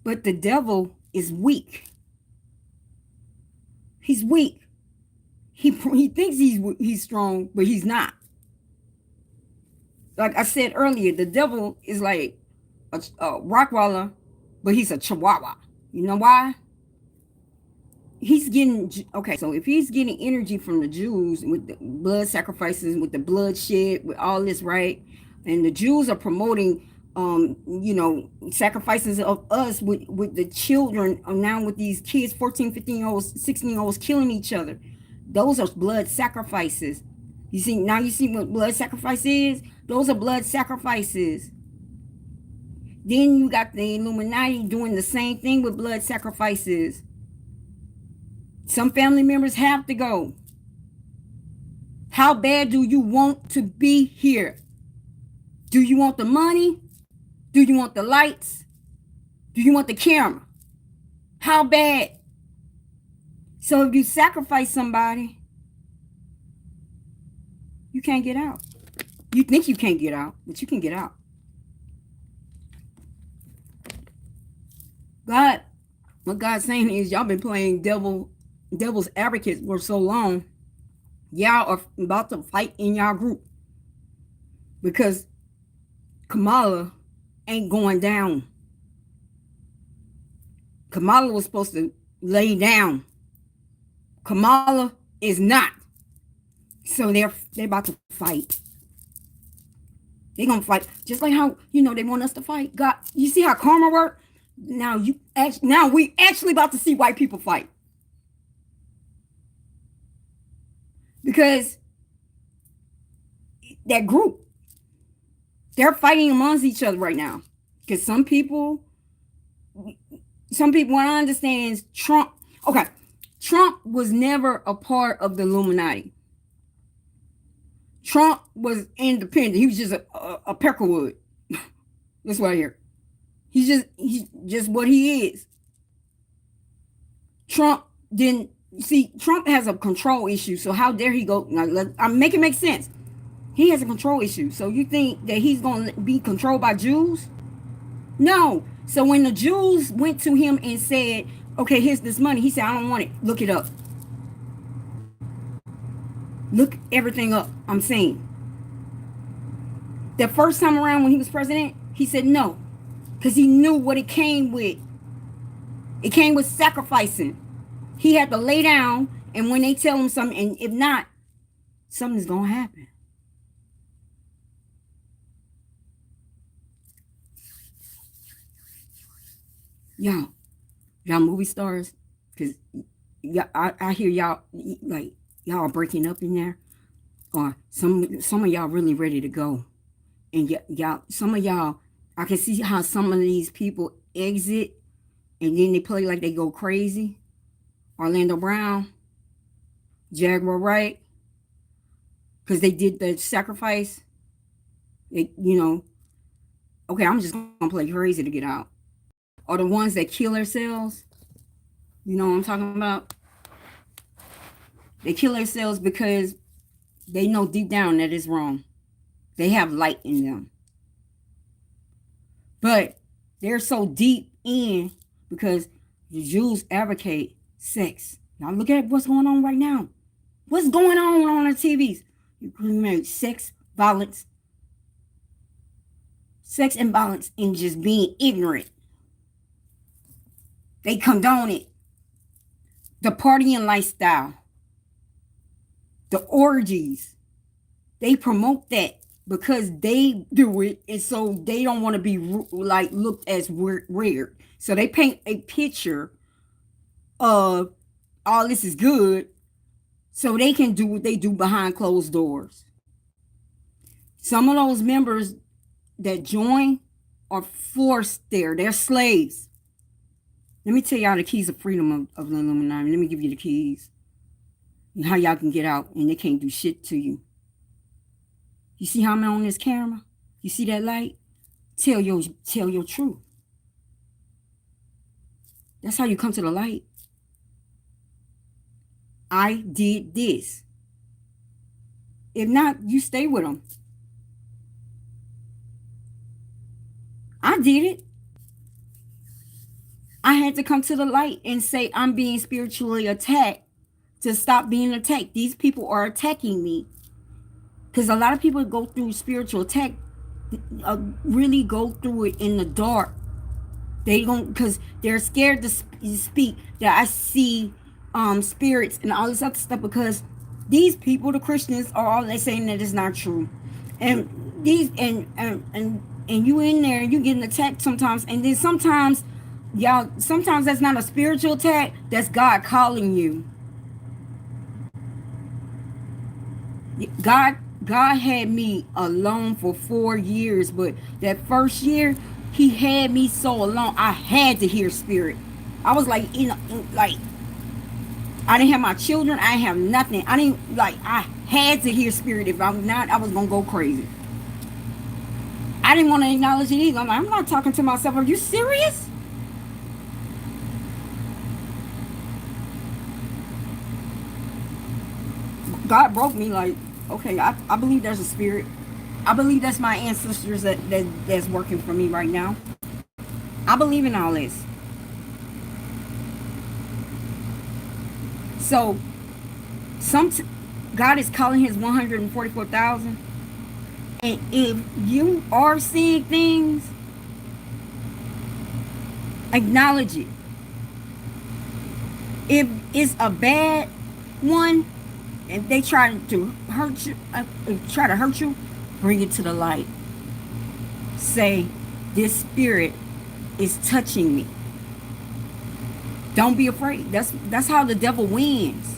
But the devil is weak. He's weak. He thinks he's strong, but he's not. Like I said earlier, the devil is like a Rottweiler, but he's a Chihuahua. You know why? He's getting okay. So if he's getting energy from the Jews with the blood sacrifices, with the bloodshed, with all this, right? And the Jews are promoting, sacrifices of us with the children. Now with these kids, 14, 15-year-olds, 16-year-olds killing each other. Those are blood sacrifices. You see what blood sacrifice is? Those are blood sacrifices. Then you got the Illuminati doing the same thing with blood sacrifices. Some family members have to go. How bad do you want to be here? Do you want the money? Do you want the lights? Do you want the camera? How bad? So if you sacrifice somebody, you can't get out. You think you can't get out, but you can get out. What God's saying is y'all been playing devil's advocate for so long. Y'all are about to fight in y'all group because Kamala ain't going down. Kamala was supposed to lay down. Kamala is not. So they're about to fight. They're gonna fight just like how they want us to fight. God, you see how karma works? Now we actually about to see white people fight. Because that group, they're fighting amongst each other right now. Because some people want to understand Trump. Okay, Trump was never a part of the Illuminati. Trump was independent. He was just a Peckerwood. That's what I hear. He's just what he is. Trump didn't see. Trump has a control issue. So how dare he go? Now, I'm making it make sense. He has a control issue. So you think that he's going to be controlled by Jews? No. So when the Jews went to him and said, Okay, here's this money. He said, I don't want it. Look it up. Look everything up. I'm saying. The first time around when he was president, he said no. Because he knew what it came with. It came with sacrificing. He had to lay down, and when they tell him something, and if not, something's going to happen. Y'all, y'all movie stars, because I hear y'all, like, y'all breaking up in there, or some of y'all really ready to go. And y'all, some of y'all, I can see how some of these people exit, and then they play like they go crazy. Orlando Brown, Jaguar Wright, because they did the sacrifice. They, okay, I'm just gonna play crazy to get out. Or the ones that kill themselves, you know what I'm talking about? They kill themselves because they know deep down that it's wrong. They have light in them. But they're so deep in because the Jews advocate sex. Now look at what's going on right now. What's going on the TVs? You create sex and violence, and just being ignorant. They condone it. The partying lifestyle, the orgies, they promote that because they do it, and so they don't want to be like looked as weird. So they paint a picture of all this is good, so they can do what they do behind closed doors. Some of those members that join are forced there. They're slaves. Let me tell y'all the keys of freedom of the Illuminati. Let me give you the keys. And how y'all can get out and they can't do shit to you. You see how I'm on this camera? You see that light? Tell your truth. That's how you come to the light. I did this. If not, you stay with them. I did it. I had to come to the light and say I'm being spiritually attacked to stop being attacked. These people are attacking me. Because a lot of people go through spiritual attack, really go through it in the dark. They don't, because they're scared to speak. That I see spirits and all this other stuff, because these people, the Christians, are all they saying that it's not true. And these and you in there, you getting attacked sometimes, and then sometimes sometimes that's not a spiritual attack, that's God calling you. God had me alone for 4 years, but that first year he had me so alone. I had to hear spirit. I was like, like I didn't have my children. I didn't have nothing. I had to hear spirit. If I'm not, I was gonna go crazy. I didn't want to acknowledge it either. I'm not talking to myself. Are you serious? God broke me like, okay, I believe there's a spirit. I believe that's my ancestors that's working for me right now. I believe in all this. So, some God is calling his 144,000. And if you are seeing things, acknowledge it. If it's a bad one, if they try to hurt you, bring it to the light. Say, this spirit is touching me. Don't be afraid. That's how the devil wins.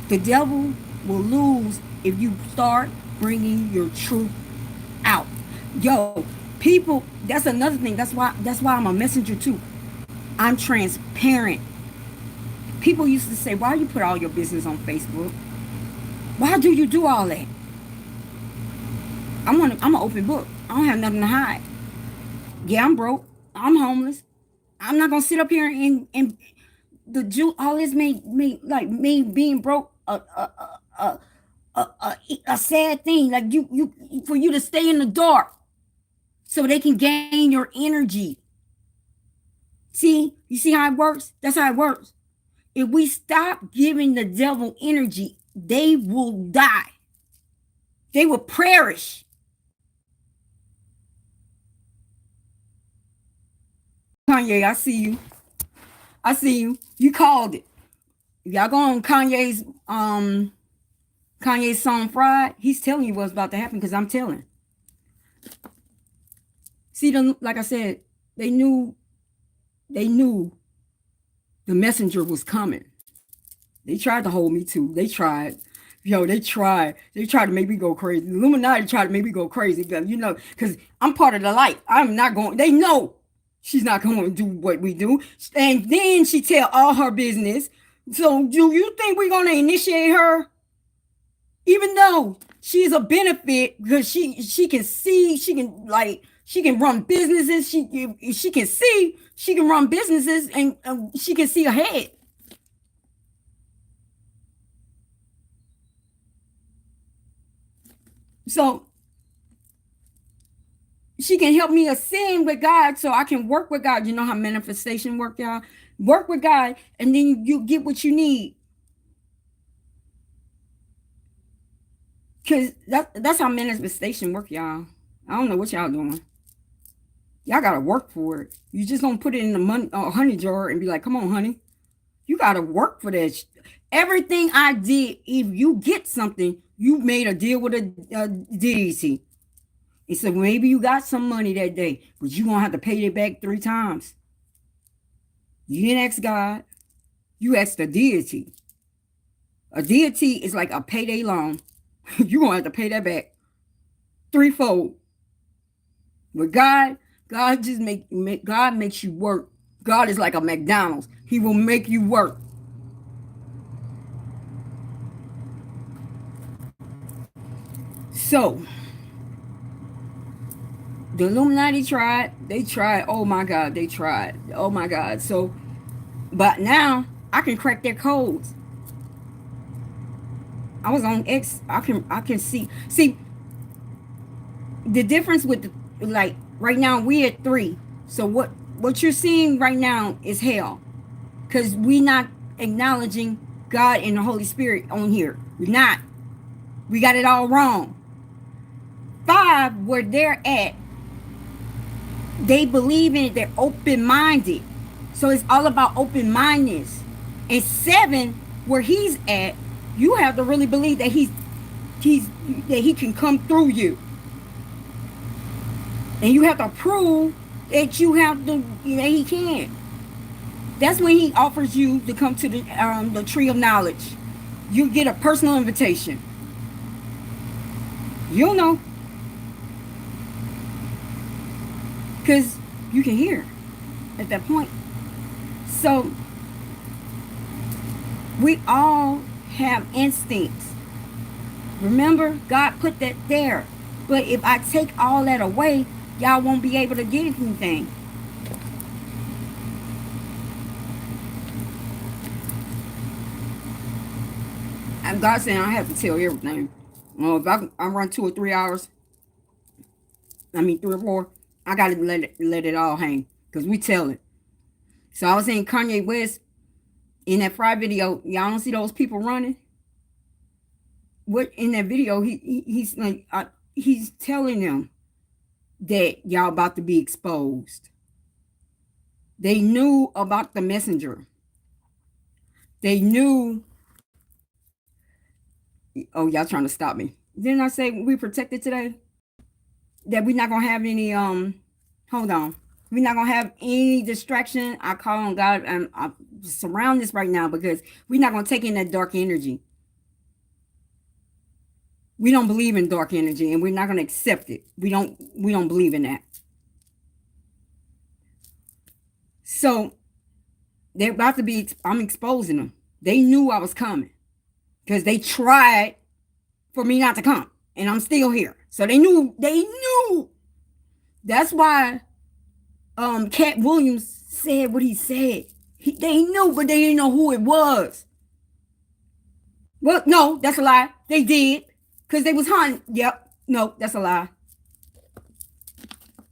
The devil will lose if you start bringing your truth out. Yo, people, that's another thing. That's why I'm a messenger too. I'm transparent. People used to say, why you put all your business on Facebook? Why do you do all that? I'm an open book. I don't have nothing to hide. Yeah, I'm broke. I'm homeless. I'm not gonna sit up here and the Jew all this made like me being broke a sad thing. Like you for you to stay in the dark so they can gain your energy. See, you see how it works? That's how it works. If we stop giving the devil energy, they will die. They will perish. Kanye, I see you. I see you. You called it. If y'all go on Kanye's song Fried, he's telling you what's about to happen because I'm telling. See, like I said, they knew the messenger was coming. They tried to hold me too. They tried. They tried. They tried to make me go crazy. The Illuminati tried to make me go crazy. Because I'm part of the light. I'm not going. They know she's not going to do what we do. And then she tell all her business. So do you think we're going to initiate her? Even though she's a benefit because she can see, she can run businesses. She can see, she can run businesses and she can see ahead. So she can help me ascend with God so I can work with God. You know how manifestation work, y'all? Work with God and then you get what you need. Because that's how manifestation work, y'all. I don't know what y'all doing. Y'all got to work for it. You just don't put it in the honey jar and be like, come on, honey. You got to work for that. Everything I did, if you get something, you made a deal with a deity. And so maybe you got some money that day, but you're going to have to pay it back 3 times. You didn't ask God. You asked a deity. A deity is like a payday loan. You're going to have to pay that back 3-fold. But God just God makes you work. God is like a McDonald's. He will make you work. So the Illuminati tried. They tried. Oh my God, they tried. Oh my God. So, but now I can crack their codes. I was on X. I can see the difference with like right now we at 3. So what you're seeing right now is hell, because we not acknowledging God and the Holy Spirit on here. We're not. We got it all wrong. 5, where they're at, they believe in it. They're open-minded. So it's all about open-mindedness. And 7, where he's at, you have to really believe that he can come through you. And you have to prove that he can. That's when he offers you to come to the tree of knowledge. You get a personal invitation. You'll know. Because you can hear at that point. So we all have instincts. Remember, God put that there. But if I take all that away, y'all won't be able to get anything. And God saying I have to tell everything. Well, if I run 2 or 3 hours, 3 or 4, I gotta let it all hang. Because we tell it. So I was saying Kanye West in that Fry video, y'all don't see those people running? What in that video, he's like he's telling them that y'all about to be exposed. They knew about the messenger. They knew. Oh, y'all trying to stop me. Didn't I say we protected today? That we're not gonna have any hold on. We're not gonna have any distraction. I call on God and I surround this right now because we're not gonna take in that dark energy. We don't believe in dark energy and we're not gonna accept it. We don't believe in that. So they're about to be, I'm exposing them. They knew I was coming because they tried for me not to come and I'm still here. So they knew. That's why Cat Williams said what he said. They knew, but they didn't know who it was. Well, no, that's a lie. They did. Because they was hunting. Yep. No, that's a lie.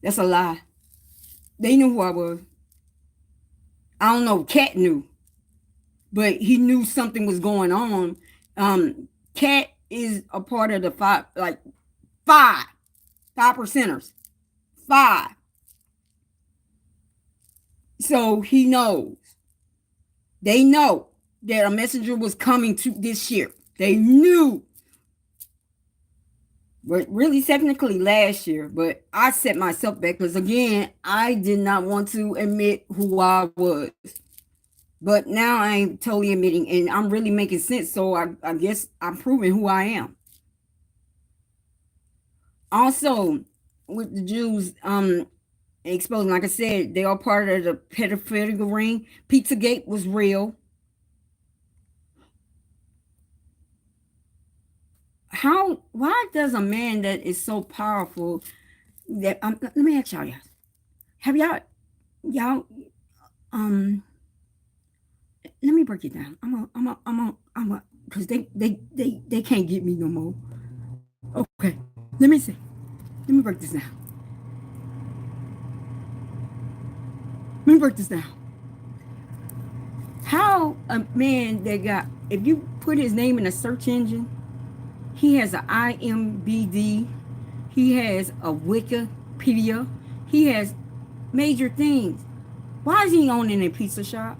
That's a lie. They knew who I was. I don't know if Cat knew, but he knew something was going on. Cat is a part of the five, five percenters, five. So he knows. They know that a messenger was coming to this year. They knew. But really, technically last year. But I set myself back because, again, I did not want to admit who I was. But now I'm totally admitting, and I'm really making sense. So I guess I'm proving who I am. Also, with the Jews, exposing, like I said, they are part of the pedophilic ring. Pizzagate was real. Why does a man that is so powerful that let me ask y'all, have y'all let me break it down. Because they can't get me no more. Okay, let me see. Let me break this down. Let me break this down. How a man that got, if you put his name in a search engine, he has an IMBD, he has a Wikipedia, he has major things. Why is he owning a pizza shop?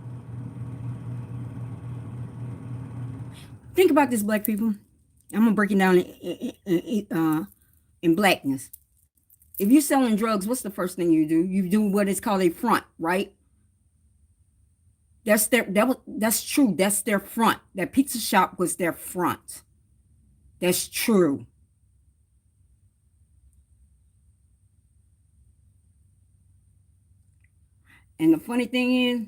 Think about this, black people. I'm gonna break it down in blackness. If you're selling drugs, what's the first thing you do? You do what is called a front, right? That's true. That's their front. That pizza shop was their front. That's true. And the funny thing is,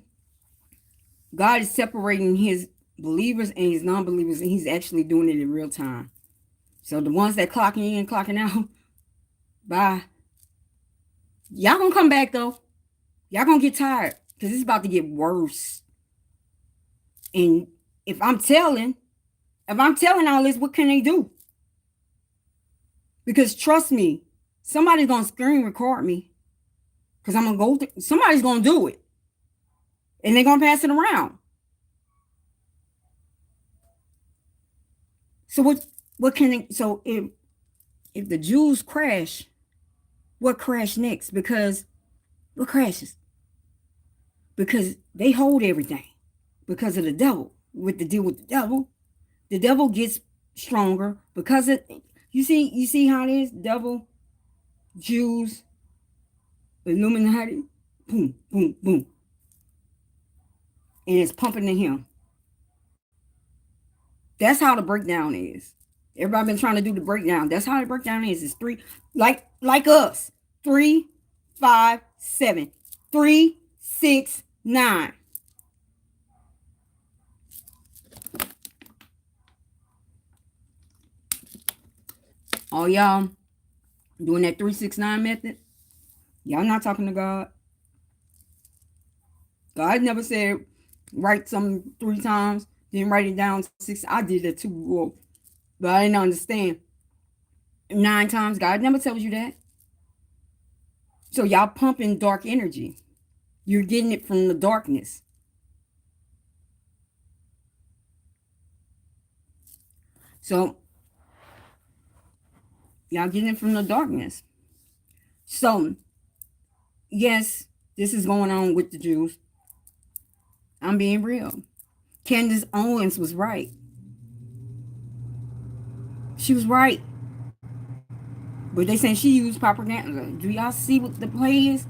God is separating his believers and his non-believers, and he's actually doing it in real time. So the ones that clocking in, clocking out, bye. Y'all gonna come back though. Y'all gonna get tired because it's about to get worse. And if I'm telling all this, what can they do? Because trust me, somebody's gonna screen record me. Because I'm gonna go somebody's gonna do it. And they're gonna pass it around. So what can they, so if the Jews crash, what crash next? Because what crashes? Because they hold everything. Because of the devil. With the deal with the devil gets stronger because it, you see how it is? Devil, Jews, Illuminati, boom, boom, boom. And it's pumping to him. That's how the breakdown is. Everybody been trying to do the breakdown. That's how the breakdown is. It's three, like us. 3, 5, 7. 3, 6, 9. All y'all doing that 369 method, y'all not talking to God. God never said write something 3 times, then write it down 6. I did that too, whoa. But I didn't understand. 9 times, God never tells you that. So y'all pumping dark energy. You're getting it from the darkness. So y'all getting it from the darkness. So yes, this is going on with the Jews. I'm being real. Candace Owens was right. She was right. But they saying she used propaganda. Do y'all see what the play is?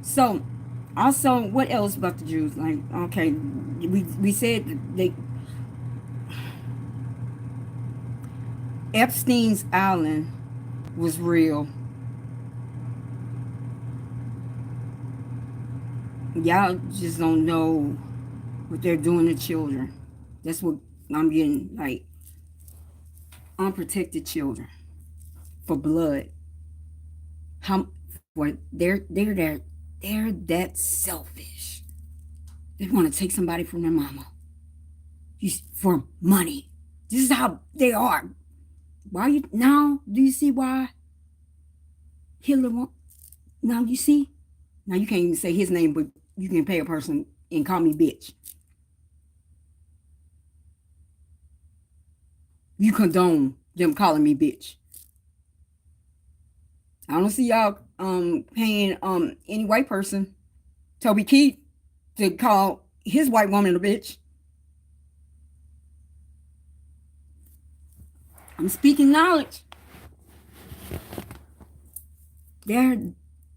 So, also, what else about the Jews? Like, okay, we said they Epstein's Island was real. Y'all just don't know what they're doing to children. That's what I'm getting, like, unprotected children for blood. How what they're that selfish. They want to take somebody from their mama for money. This is how they are. Why you now? Do you see why Hitler want? Now you see. Now you can't even say his name, but you can pay a person and call me bitch. You condone them calling me bitch. I don't see y'all paying any white person, Toby Keith, to call his white woman a bitch. I'm speaking knowledge. There,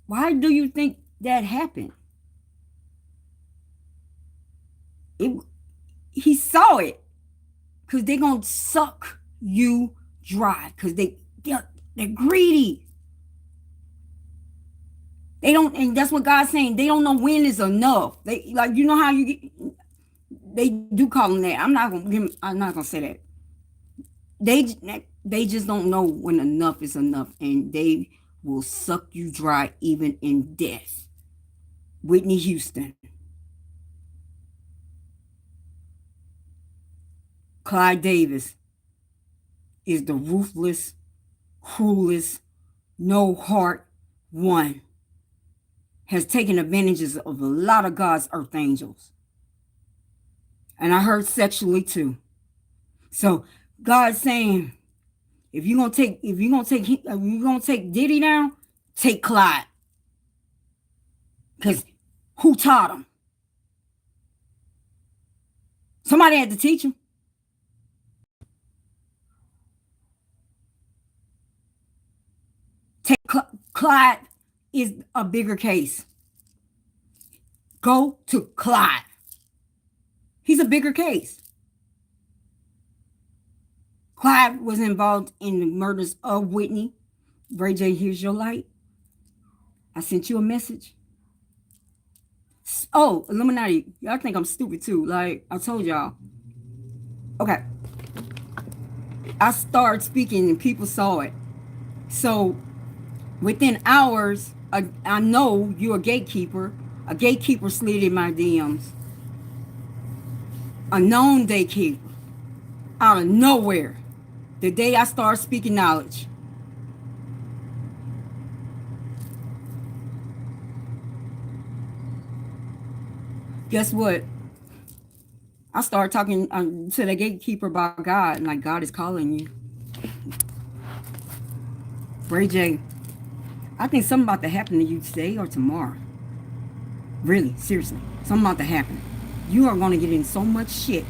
why do you think that happened? It, he saw it, because they're gonna suck you dry, because they're greedy. They don't, and that's what God's saying. They don't know when is enough. They, like, you know how you get, they do call them that. I'm not gonna say that. They just don't know when enough is enough, and they will suck you dry even in death. Whitney Houston, Clyde Davis is the ruthless, cruelest, no heart one. Has taken advantages of a lot of God's earth angels. And I heard sexually too. So God's saying, if you're gonna take Diddy down, take Clyde. Because who taught him? Somebody had to teach him. Take Clyde is a bigger case. Go to Clyde. He's a bigger case. Clyde was involved in the murders of Whitney. Ray J, here's your light. I sent you a message. Oh, Illuminati. Y'all think I'm stupid too. Like I told y'all. Okay. I started speaking and people saw it. So within hours, I know you're a gatekeeper. A gatekeeper slid in my DMs. A known gatekeeper. Out of nowhere. The day I started speaking knowledge. Guess what? I started talking to the gatekeeper about God, and like, God is calling you. Ray J, I think something about to happen to you today or tomorrow. Really, seriously, something about to happen. You are going to get in so much shit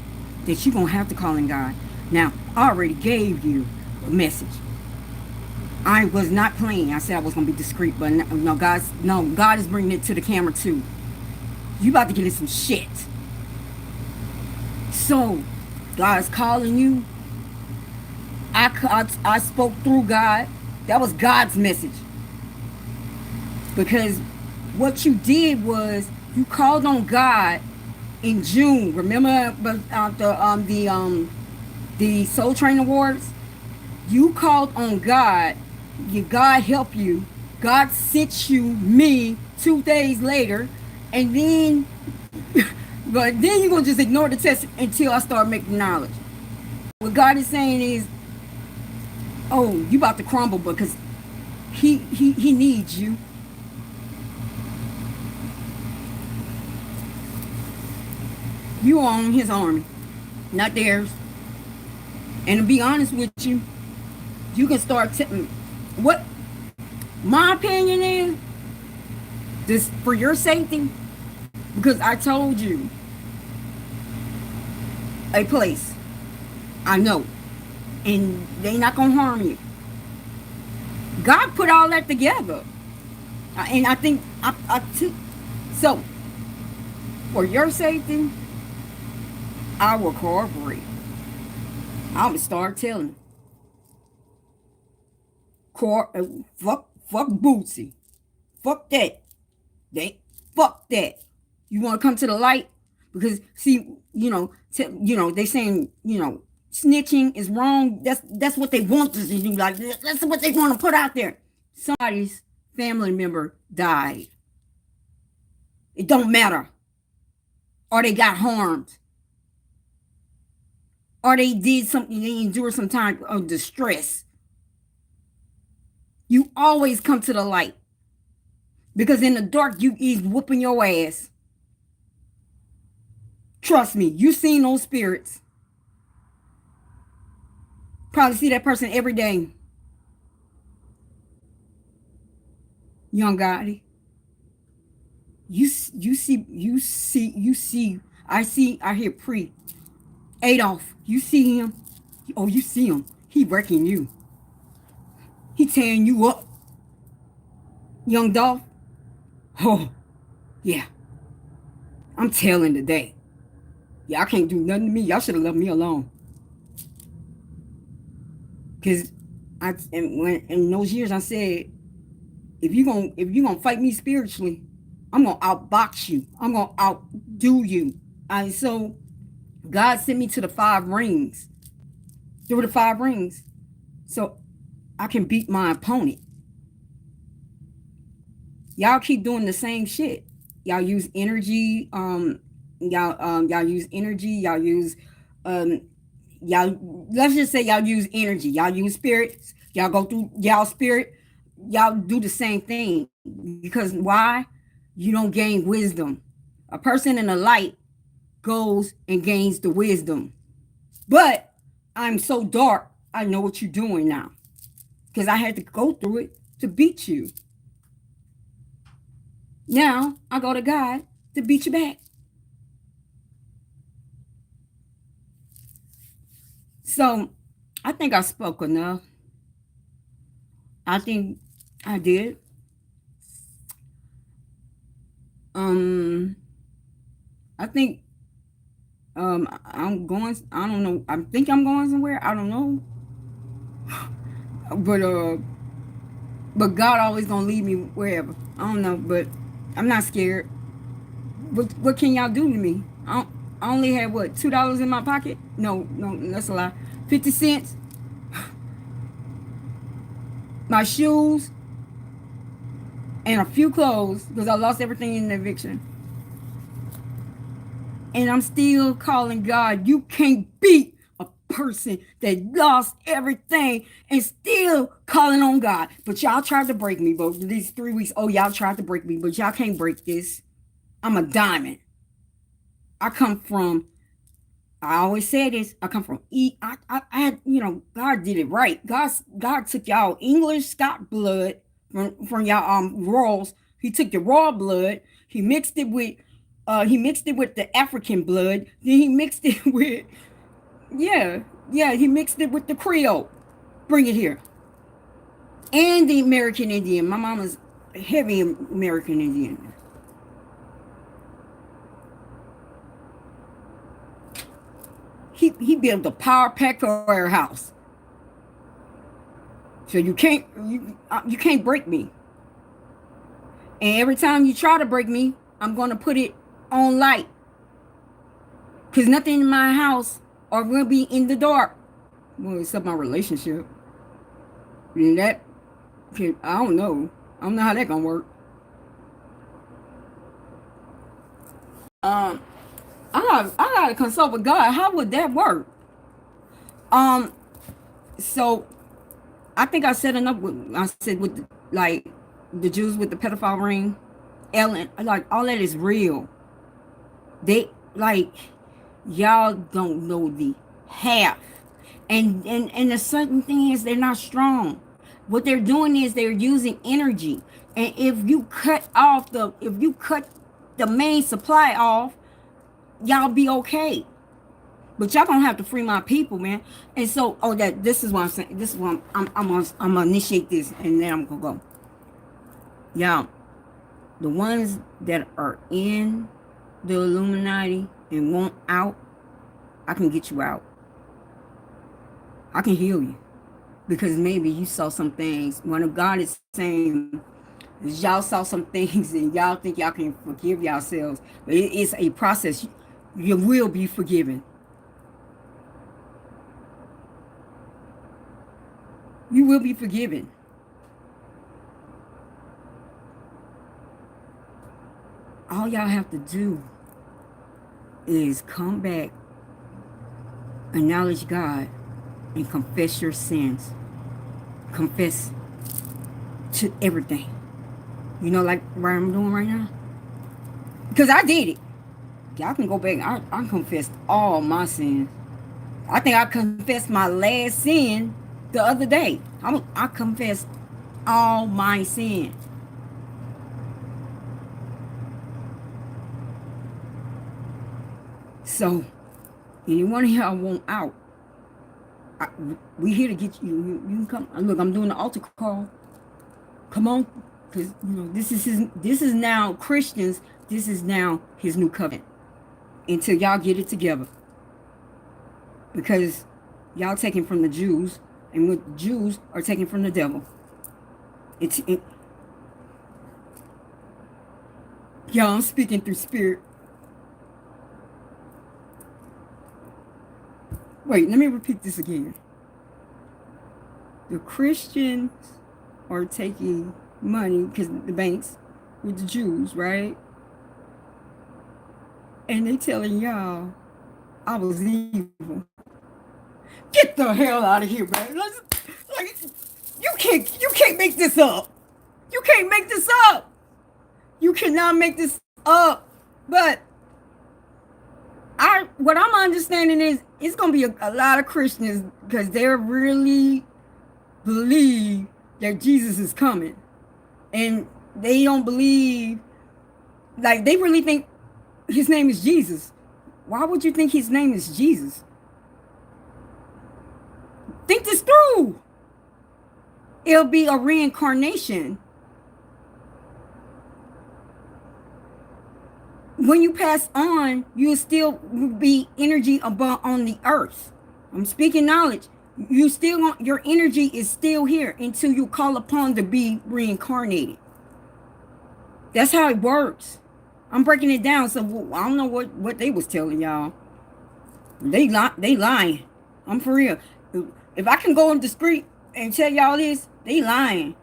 that you're going to have to call in God. Now, I already gave you a message. I was not playing. I said I was going to be discreet, but no, God is bringing it to the camera too. You about to get in some shit. So, God's calling you. I spoke through God. That was God's message. Because what you did was you called on God in June. Remember the Soul Train Awards? You called on God. God helped you. God sent you me 2 days later, and then, but then you're gonna just ignore the test until I start making knowledge. What God is saying is, oh, you about to crumble because he needs you. You are on his army, not theirs. And to be honest with you, you can start what my opinion is, this for your safety, because I told you a place I know, and they not gonna harm you. God put all that together, and I think I took. So for your safety, I will cooperate. I would start telling them, fuck Bootsy, fuck that, fuck that. You want to come to the light? Because see, they saying, snitching is wrong. That's what they want to do. Like, that's what they want to put out there. Somebody's family member died. It don't matter. Or they got harmed. Or they did something, they endured some type of distress. You always come to the light. Because in the dark, he's whooping your ass. Trust me, you seen those spirits. Probably see that person every day. Young Gotti. You see. I hear pre Adolf. You see him? Oh, you see him? He wrecking you. He tearing you up. Young Dolph. Oh, yeah. I'm telling today. Y'all can't do nothing to me. Y'all should have left me alone. Cause when in those years I said, if you gonna fight me spiritually, I'm gonna outbox you. I'm gonna outdo you. And so God sent me to the 5 rings. Through the 5 rings. So I can beat my opponent. Y'all keep doing the same shit. Y'all use energy. Y'all use energy. Um y'all let's just say y'all use energy. Y'all use spirits. Y'all go through y'all spirit. Y'all do the same thing. Because why? You don't gain wisdom. A person in the light goes and gains the wisdom. But I'm so dark, I know what you're doing now. Because I had to go through it to beat you. Now I go to God to beat you back. So I think I spoke enough. I think I did. Um, I think I'm going. I don't know. I think I'm going somewhere. I don't know. But God always gonna lead me wherever. I don't know, but I'm not scared. What can y'all do to me? I only had what, $2 in my pocket? No, that's a lie. 50 cents. My shoes and a few clothes because I lost everything in the eviction. And I'm still calling God. You can't beat a person that lost everything and still calling on God. But y'all tried to break me, but these 3 weeks, oh, y'all tried to break me, but y'all can't break this. I'm a diamond. I come from, I always say this, I come from I had, God did it right. God took y'all English Scott blood from y'all royals. He took the raw blood, he mixed it with the African blood. Then he mixed it with, he mixed it with the Creole. Bring it here. And the American Indian. My mama's heavy American Indian. He built a power pack for our house. So you can't break me. And every time you try to break me, I'm gonna put it on light. Cause nothing in my house are gonna be in the dark. Well, except my relationship. And that, I don't know. I don't know how that gonna work. Um, I gotta consult with God. How would that work? Um, so I think I said enough. I said with like the Jews with the pedophile ring, Ellen, like all that is real. They like y'all don't know the half, and the certain thing is they're not strong. What they're doing is they're using energy, and if you cut the main supply off, y'all be okay. But y'all gonna have to free my people, man. And so, this is what I'm saying. This is what I'm gonna initiate this, and then I'm gonna go. Y'all, the ones that are in the Illuminati and won't out, I can get you out. I can heal you. Because maybe you saw some things. When God is saying, y'all saw some things and y'all think y'all can forgive yourselves. But it's a process. You will be forgiven. You will be forgiven. All y'all have to do is come back, acknowledge God, and confess your sins. Confess to everything. Like what I'm doing right now? Because I did it. Y'all can go back. I confessed all my sins. I think I confessed my last sin the other day. I confessed all my sin. So anyone here I want out, I, we here to get you. You can come. Look, I'm doing the altar call. Come on, because this is his. This is now Christians. This is now his new covenant. Until y'all get it together, because y'all taking from the Jews, and what the Jews are taking from the devil. It, y'all, I'm speaking through spirit. Wait, let me repeat this again. The Christians are taking money because the banks with the Jews, right? And they telling y'all I was evil. Get the hell out of here, man. Like, you can't make this up. You can't make this up. You cannot make this up. But what I'm understanding is it's gonna be a lot of Christians because they really believe that Jesus is coming, and they don't believe, like they really think his name is Jesus. Why would you think his name is Jesus? Think this through. It'll be a reincarnation. When you pass on, you'll still be energy above on the earth. I'm speaking knowledge. Your energy is still here until you call upon to be reincarnated. That's how it works. I'm breaking it down, so I don't know what they was telling y'all. They lying. I'm for real. If I can go in the street and tell y'all this, they lying.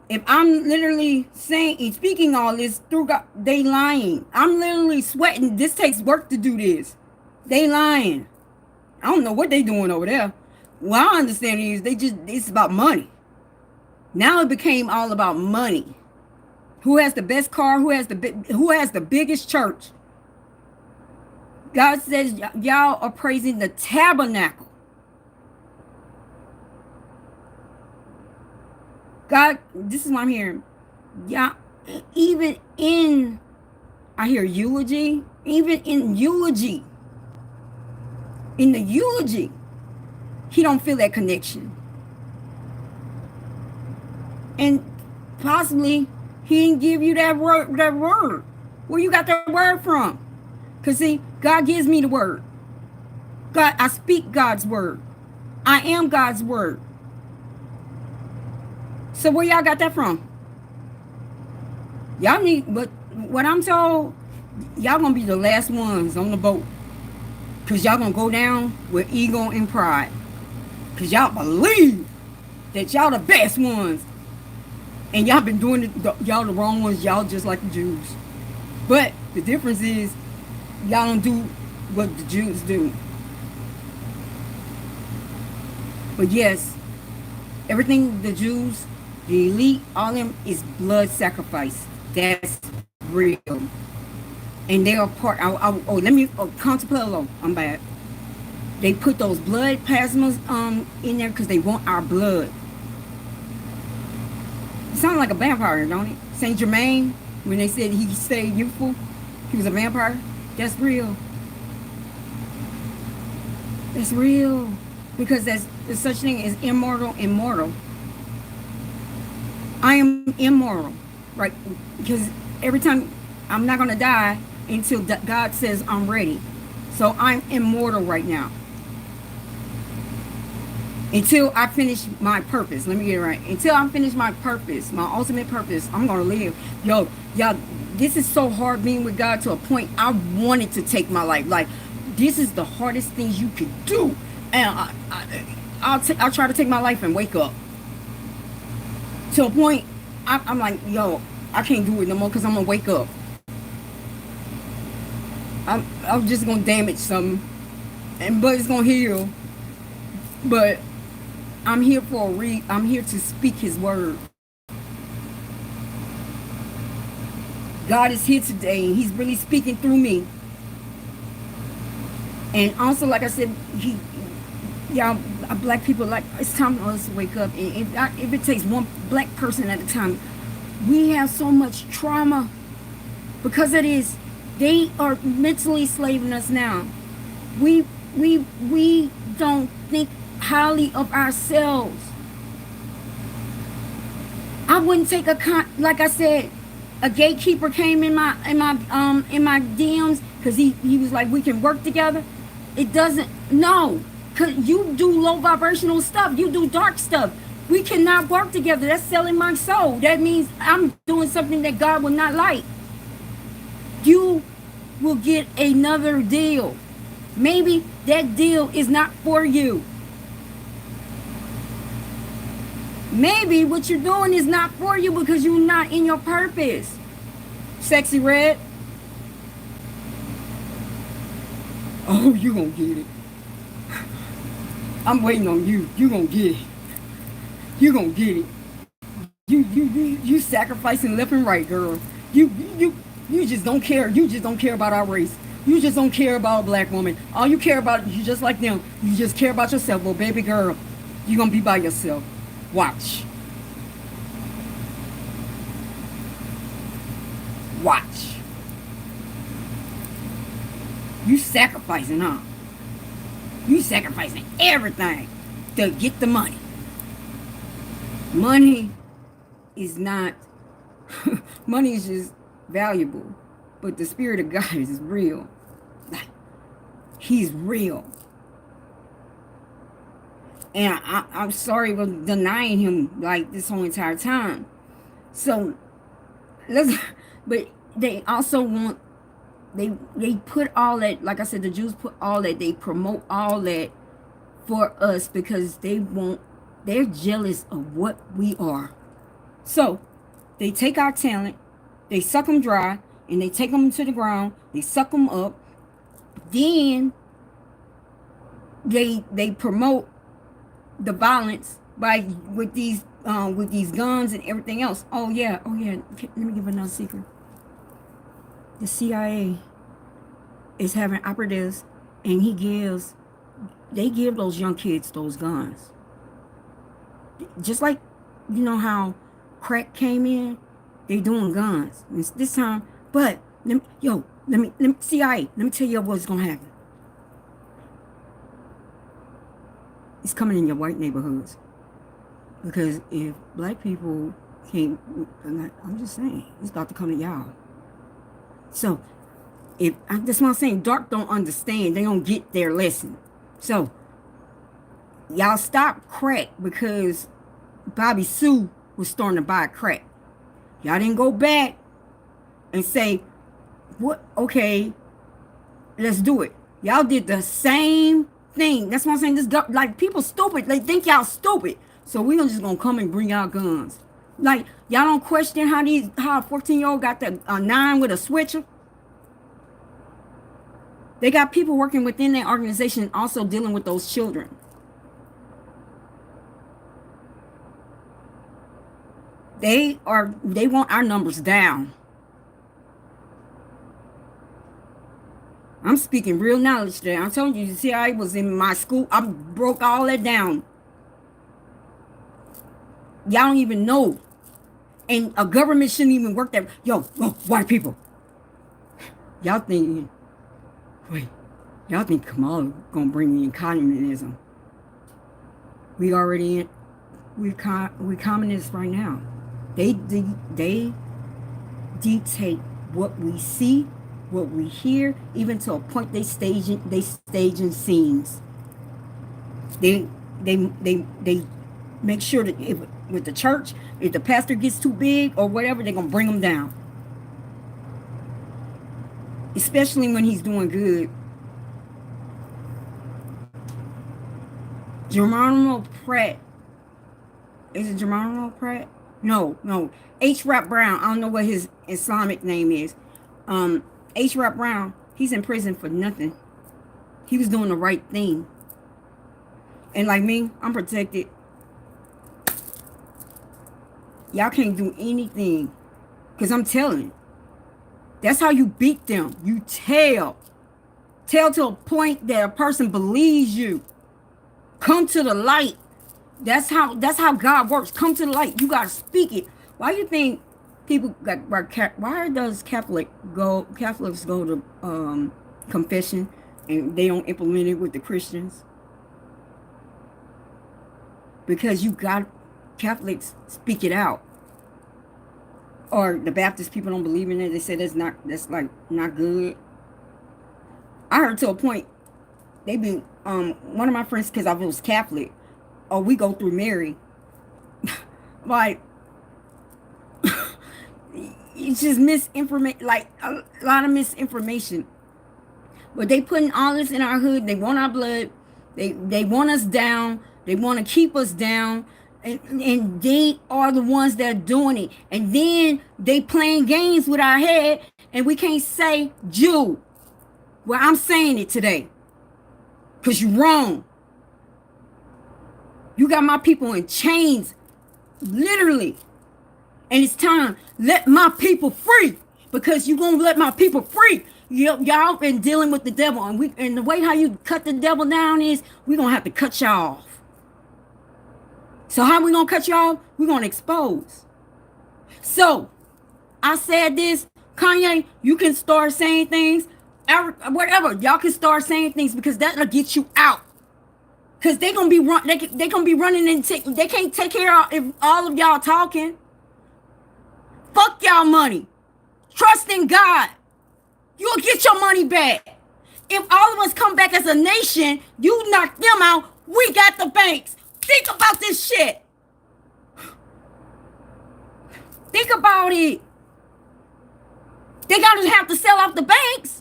If I'm literally saying and speaking all this through God, they lying. I'm literally sweating. This takes work to do this. They lying. I don't know what they doing over there. What I understand is it's about money. Now it became all about money. Who has the best car? Who has the biggest church? God says y'all are praising the tabernacle. God, this is what I'm hearing. Yeah, I hear eulogy, even in eulogy. In the eulogy, he don't feel that connection. And possibly he didn't give you that word. Where you got that word from? Because see, God gives me the word. God, I speak God's word. I am God's word. So where y'all got that from? Y'all need, but what I'm told, y'all gonna be the last ones on the boat. Because y'all gonna go down with ego and pride. Because y'all believe that y'all the best ones. And y'all been doing it, y'all the wrong ones, y'all just like the Jews. But the difference is, y'all don't do what the Jews do. But yes, everything the Jews, the elite, all of them is blood sacrifice. That's real. And they are part, Contempello, I'm bad. They put those blood plasmas in there because they want our blood. It sounds like a vampire, don't it? Saint Germain, when they said he stayed youthful, he was a vampire. That's real. That's real. Because there's such thing as immortal. I am immortal, right? Because every time I'm not going to die until God says I'm ready. So I'm immortal right now. Until I finish my purpose. Let me get it right. Until I finish my purpose, my ultimate purpose, I'm going to live. Y'all, this is so hard being with God to a point I wanted to take my life. Like, this is the hardest things you could do. And I'll try to take my life and wake up. To a point, I'm like, yo, I can't do it no more because I'm going to wake up. I'm just going to damage something. But it's going to heal. But I'm here I'm here to speak his word. God is here today and he's really speaking through me. And also, like I said, y'all, black people, like, it's time for us to wake up. And if it takes one black person at a time, we have so much trauma because it is. They are mentally slaving us now. We we don't think highly of ourselves. I wouldn't take like I said, a gatekeeper came in my DMs because he was like, we can work together. It doesn't, no, because you do low vibrational stuff, you do dark stuff. We cannot work together. That's selling my soul. That means I'm doing something that God will not like. You will get another deal. Maybe that deal is not for you. Maybe what you're doing is not for you because you're not in your purpose. Sexy Red. Oh, you gonna get it. I'm waiting on you. You gonna get it. You gonna get it. You sacrificing left and right, girl. You you you just don't care. You just don't care about our race. You just don't care about a black woman. All you care about, you just like them. You just care about yourself. Well, baby girl, you gonna be by yourself. Watch. Watch. You sacrificing, huh? You sacrificing everything to get the money. Money is not, money is just valuable. But the Spirit of God is real. He's real. And I'm sorry for denying him like this whole entire time. So, let's, but they also want, they put all that, like I said, the Jews put all that, they promote all that for us because they're jealous of what we are. So, they take our talent, they suck them dry, and they take them to the ground, they suck them up, then they promote the violence by with these guns and everything else. Oh yeah. Let me give another secret. The CIA is having operatives, and they give those young kids those guns. Just like, you know how crack came in, they doing guns. It's this time, but let me CIA. Let me tell you what's gonna happen. It's coming in your white neighborhoods. Because if black people can't, I'm just saying, it's about to come to y'all. So, that's what I'm saying, dark don't understand. They don't get their lesson. So, y'all stop crack because Bobby Sue was starting to buy crack. Y'all didn't go back and say, what? Okay, let's do it. Y'all did the same thing. That's what I'm saying. Like, people stupid. They think y'all stupid. So we just gonna come and bring out guns. Like, y'all don't question how a 14-year-old got that 9 with a switcher. They got people working within their organization also dealing with those children. They want our numbers down. I'm speaking real knowledge today. I'm telling you, see, I was in my school. I broke all that down. Y'all don't even know. And a government shouldn't even work that. Yo, white people. Y'all think Kamala gonna bring in communism? We already in. We communists right now. They dictate what we see, what we hear, even to a point they staging scenes. They make sure that with the church, if the pastor gets too big or whatever, they're gonna bring him down. Especially when he's doing good. Geronimo Pratt. Is it Geronimo Pratt? No. H. Rap Brown. I don't know what his Islamic name is. H. Rap Brown. He's in prison for nothing. He was doing the right thing. And like me, I'm protected. Y'all can't do anything. Because I'm telling you. That's how you beat them. You tell. Tell to a point that a person believes you. Come to the light. That's how God works. Come to the light. You gotta speak it. Why you think people like why does Catholics go to confession and they don't implement it with the Christians? Because you got Catholics speak it out. Or the Baptist people don't believe in it. They say that's like not good. I heard to a point they been one of my friends, because I was Catholic, or we go through Mary. Like it's just misinformation, like a lot of misinformation. But they putting all this in our hood. They want our blood. They want us down. They want to keep us down. And they are the ones that are doing it. And then they playing games with our head, and we can't say Jew. Well, I'm saying it today. Because you're wrong. You got my people in chains. Literally. And it's time. Let my people free. Because you gonna let my people free. Y'all been dealing with the devil. And the way how you cut the devil down is we gonna have to cut y'all off. So how we gonna cut y'all off? We gonna expose. So I said this, Kanye, you can start saying things. Whatever, y'all can start saying things, because that'll get you out. Because they gonna be running and they can't take care of if all of y'all talking. Fuck y'all money. Trust in God. You'll get your money back. If all of us come back as a nation, you knock them out, we got the banks. Think about this shit. Think about it. They gotta have to sell off the banks.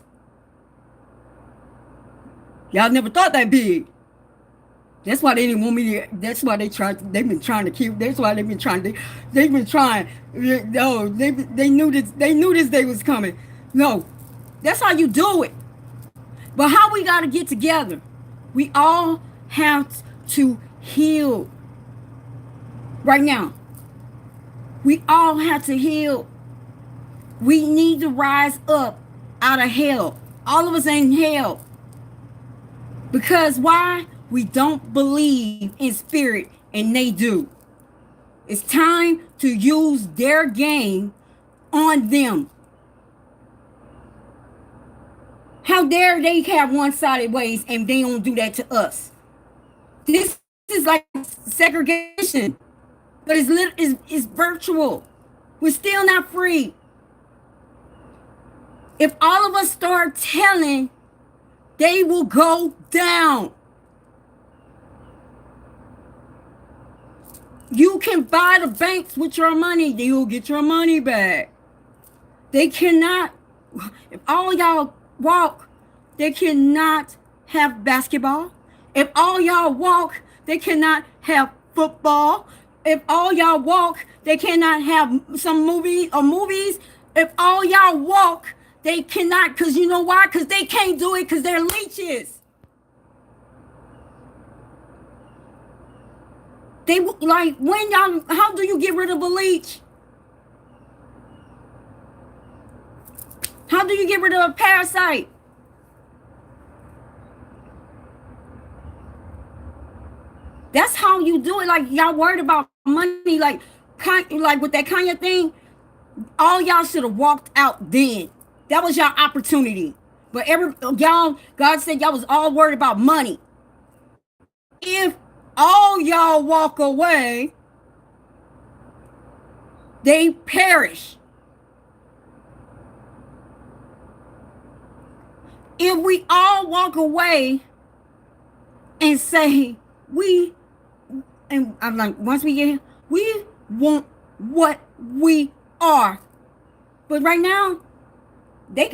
Y'all never thought that big. That's why they didn't want me to. That's why they've been trying to keep. That's why they've been trying. No, they knew this. They knew this day was coming. No, that's how you do it. But how we got to get together? We all have to heal. Right now, we all have to heal. We need to rise up out of hell. All of us ain't hell. Because why? We don't believe in spirit, and they do. It's time to use their game on them. How dare they have one-sided ways and they don't do that to us? This is like segregation, but it's virtual. We're still not free. If all of us start telling, they will go down. You can buy the banks with your money. You'll get your money back. They cannot, if all y'all walk, they cannot have basketball. If all y'all walk, they cannot have football. If all y'all walk, they cannot have some movies. If all y'all walk, they cannot, because you know why? Because they can't do it because they're leeches. They like when y'all, how do you get rid of a leech? How do you get rid of a parasite? That's how you do it. Like y'all worried about money, like with that kind of thing. All y'all should have walked out then. That was your opportunity. But y'all, God said y'all was all worried about money. If all y'all walk away, they perish. If we all walk away and say, and I'm like, once we get here, we want what we are. But right now, they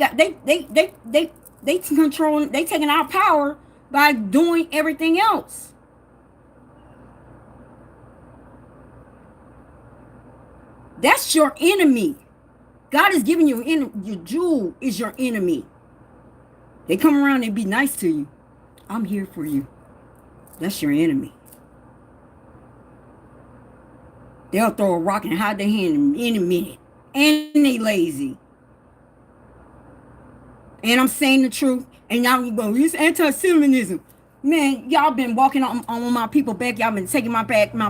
controlling, they taking our power by doing everything else. That's your enemy. God is giving you your jewel is your enemy. They come around and be nice to you. I'm here for you. That's your enemy. They'll throw a rock and hide their hand in a minute. And they lazy. and I'm saying the truth. And y'all go, it's anti-Semitism. Man, y'all been walking on my people back. Y'all been taking my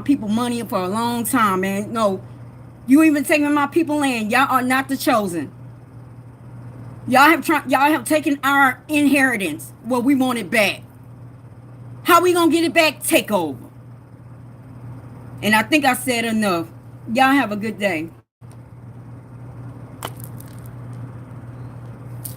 people money for a long time, man. No, you even taking my people land. Y'all are not the chosen. Y'all have taken our inheritance. Well, we want it back. How we gonna get it back? Take over. And I think I said enough. Y'all have a good day.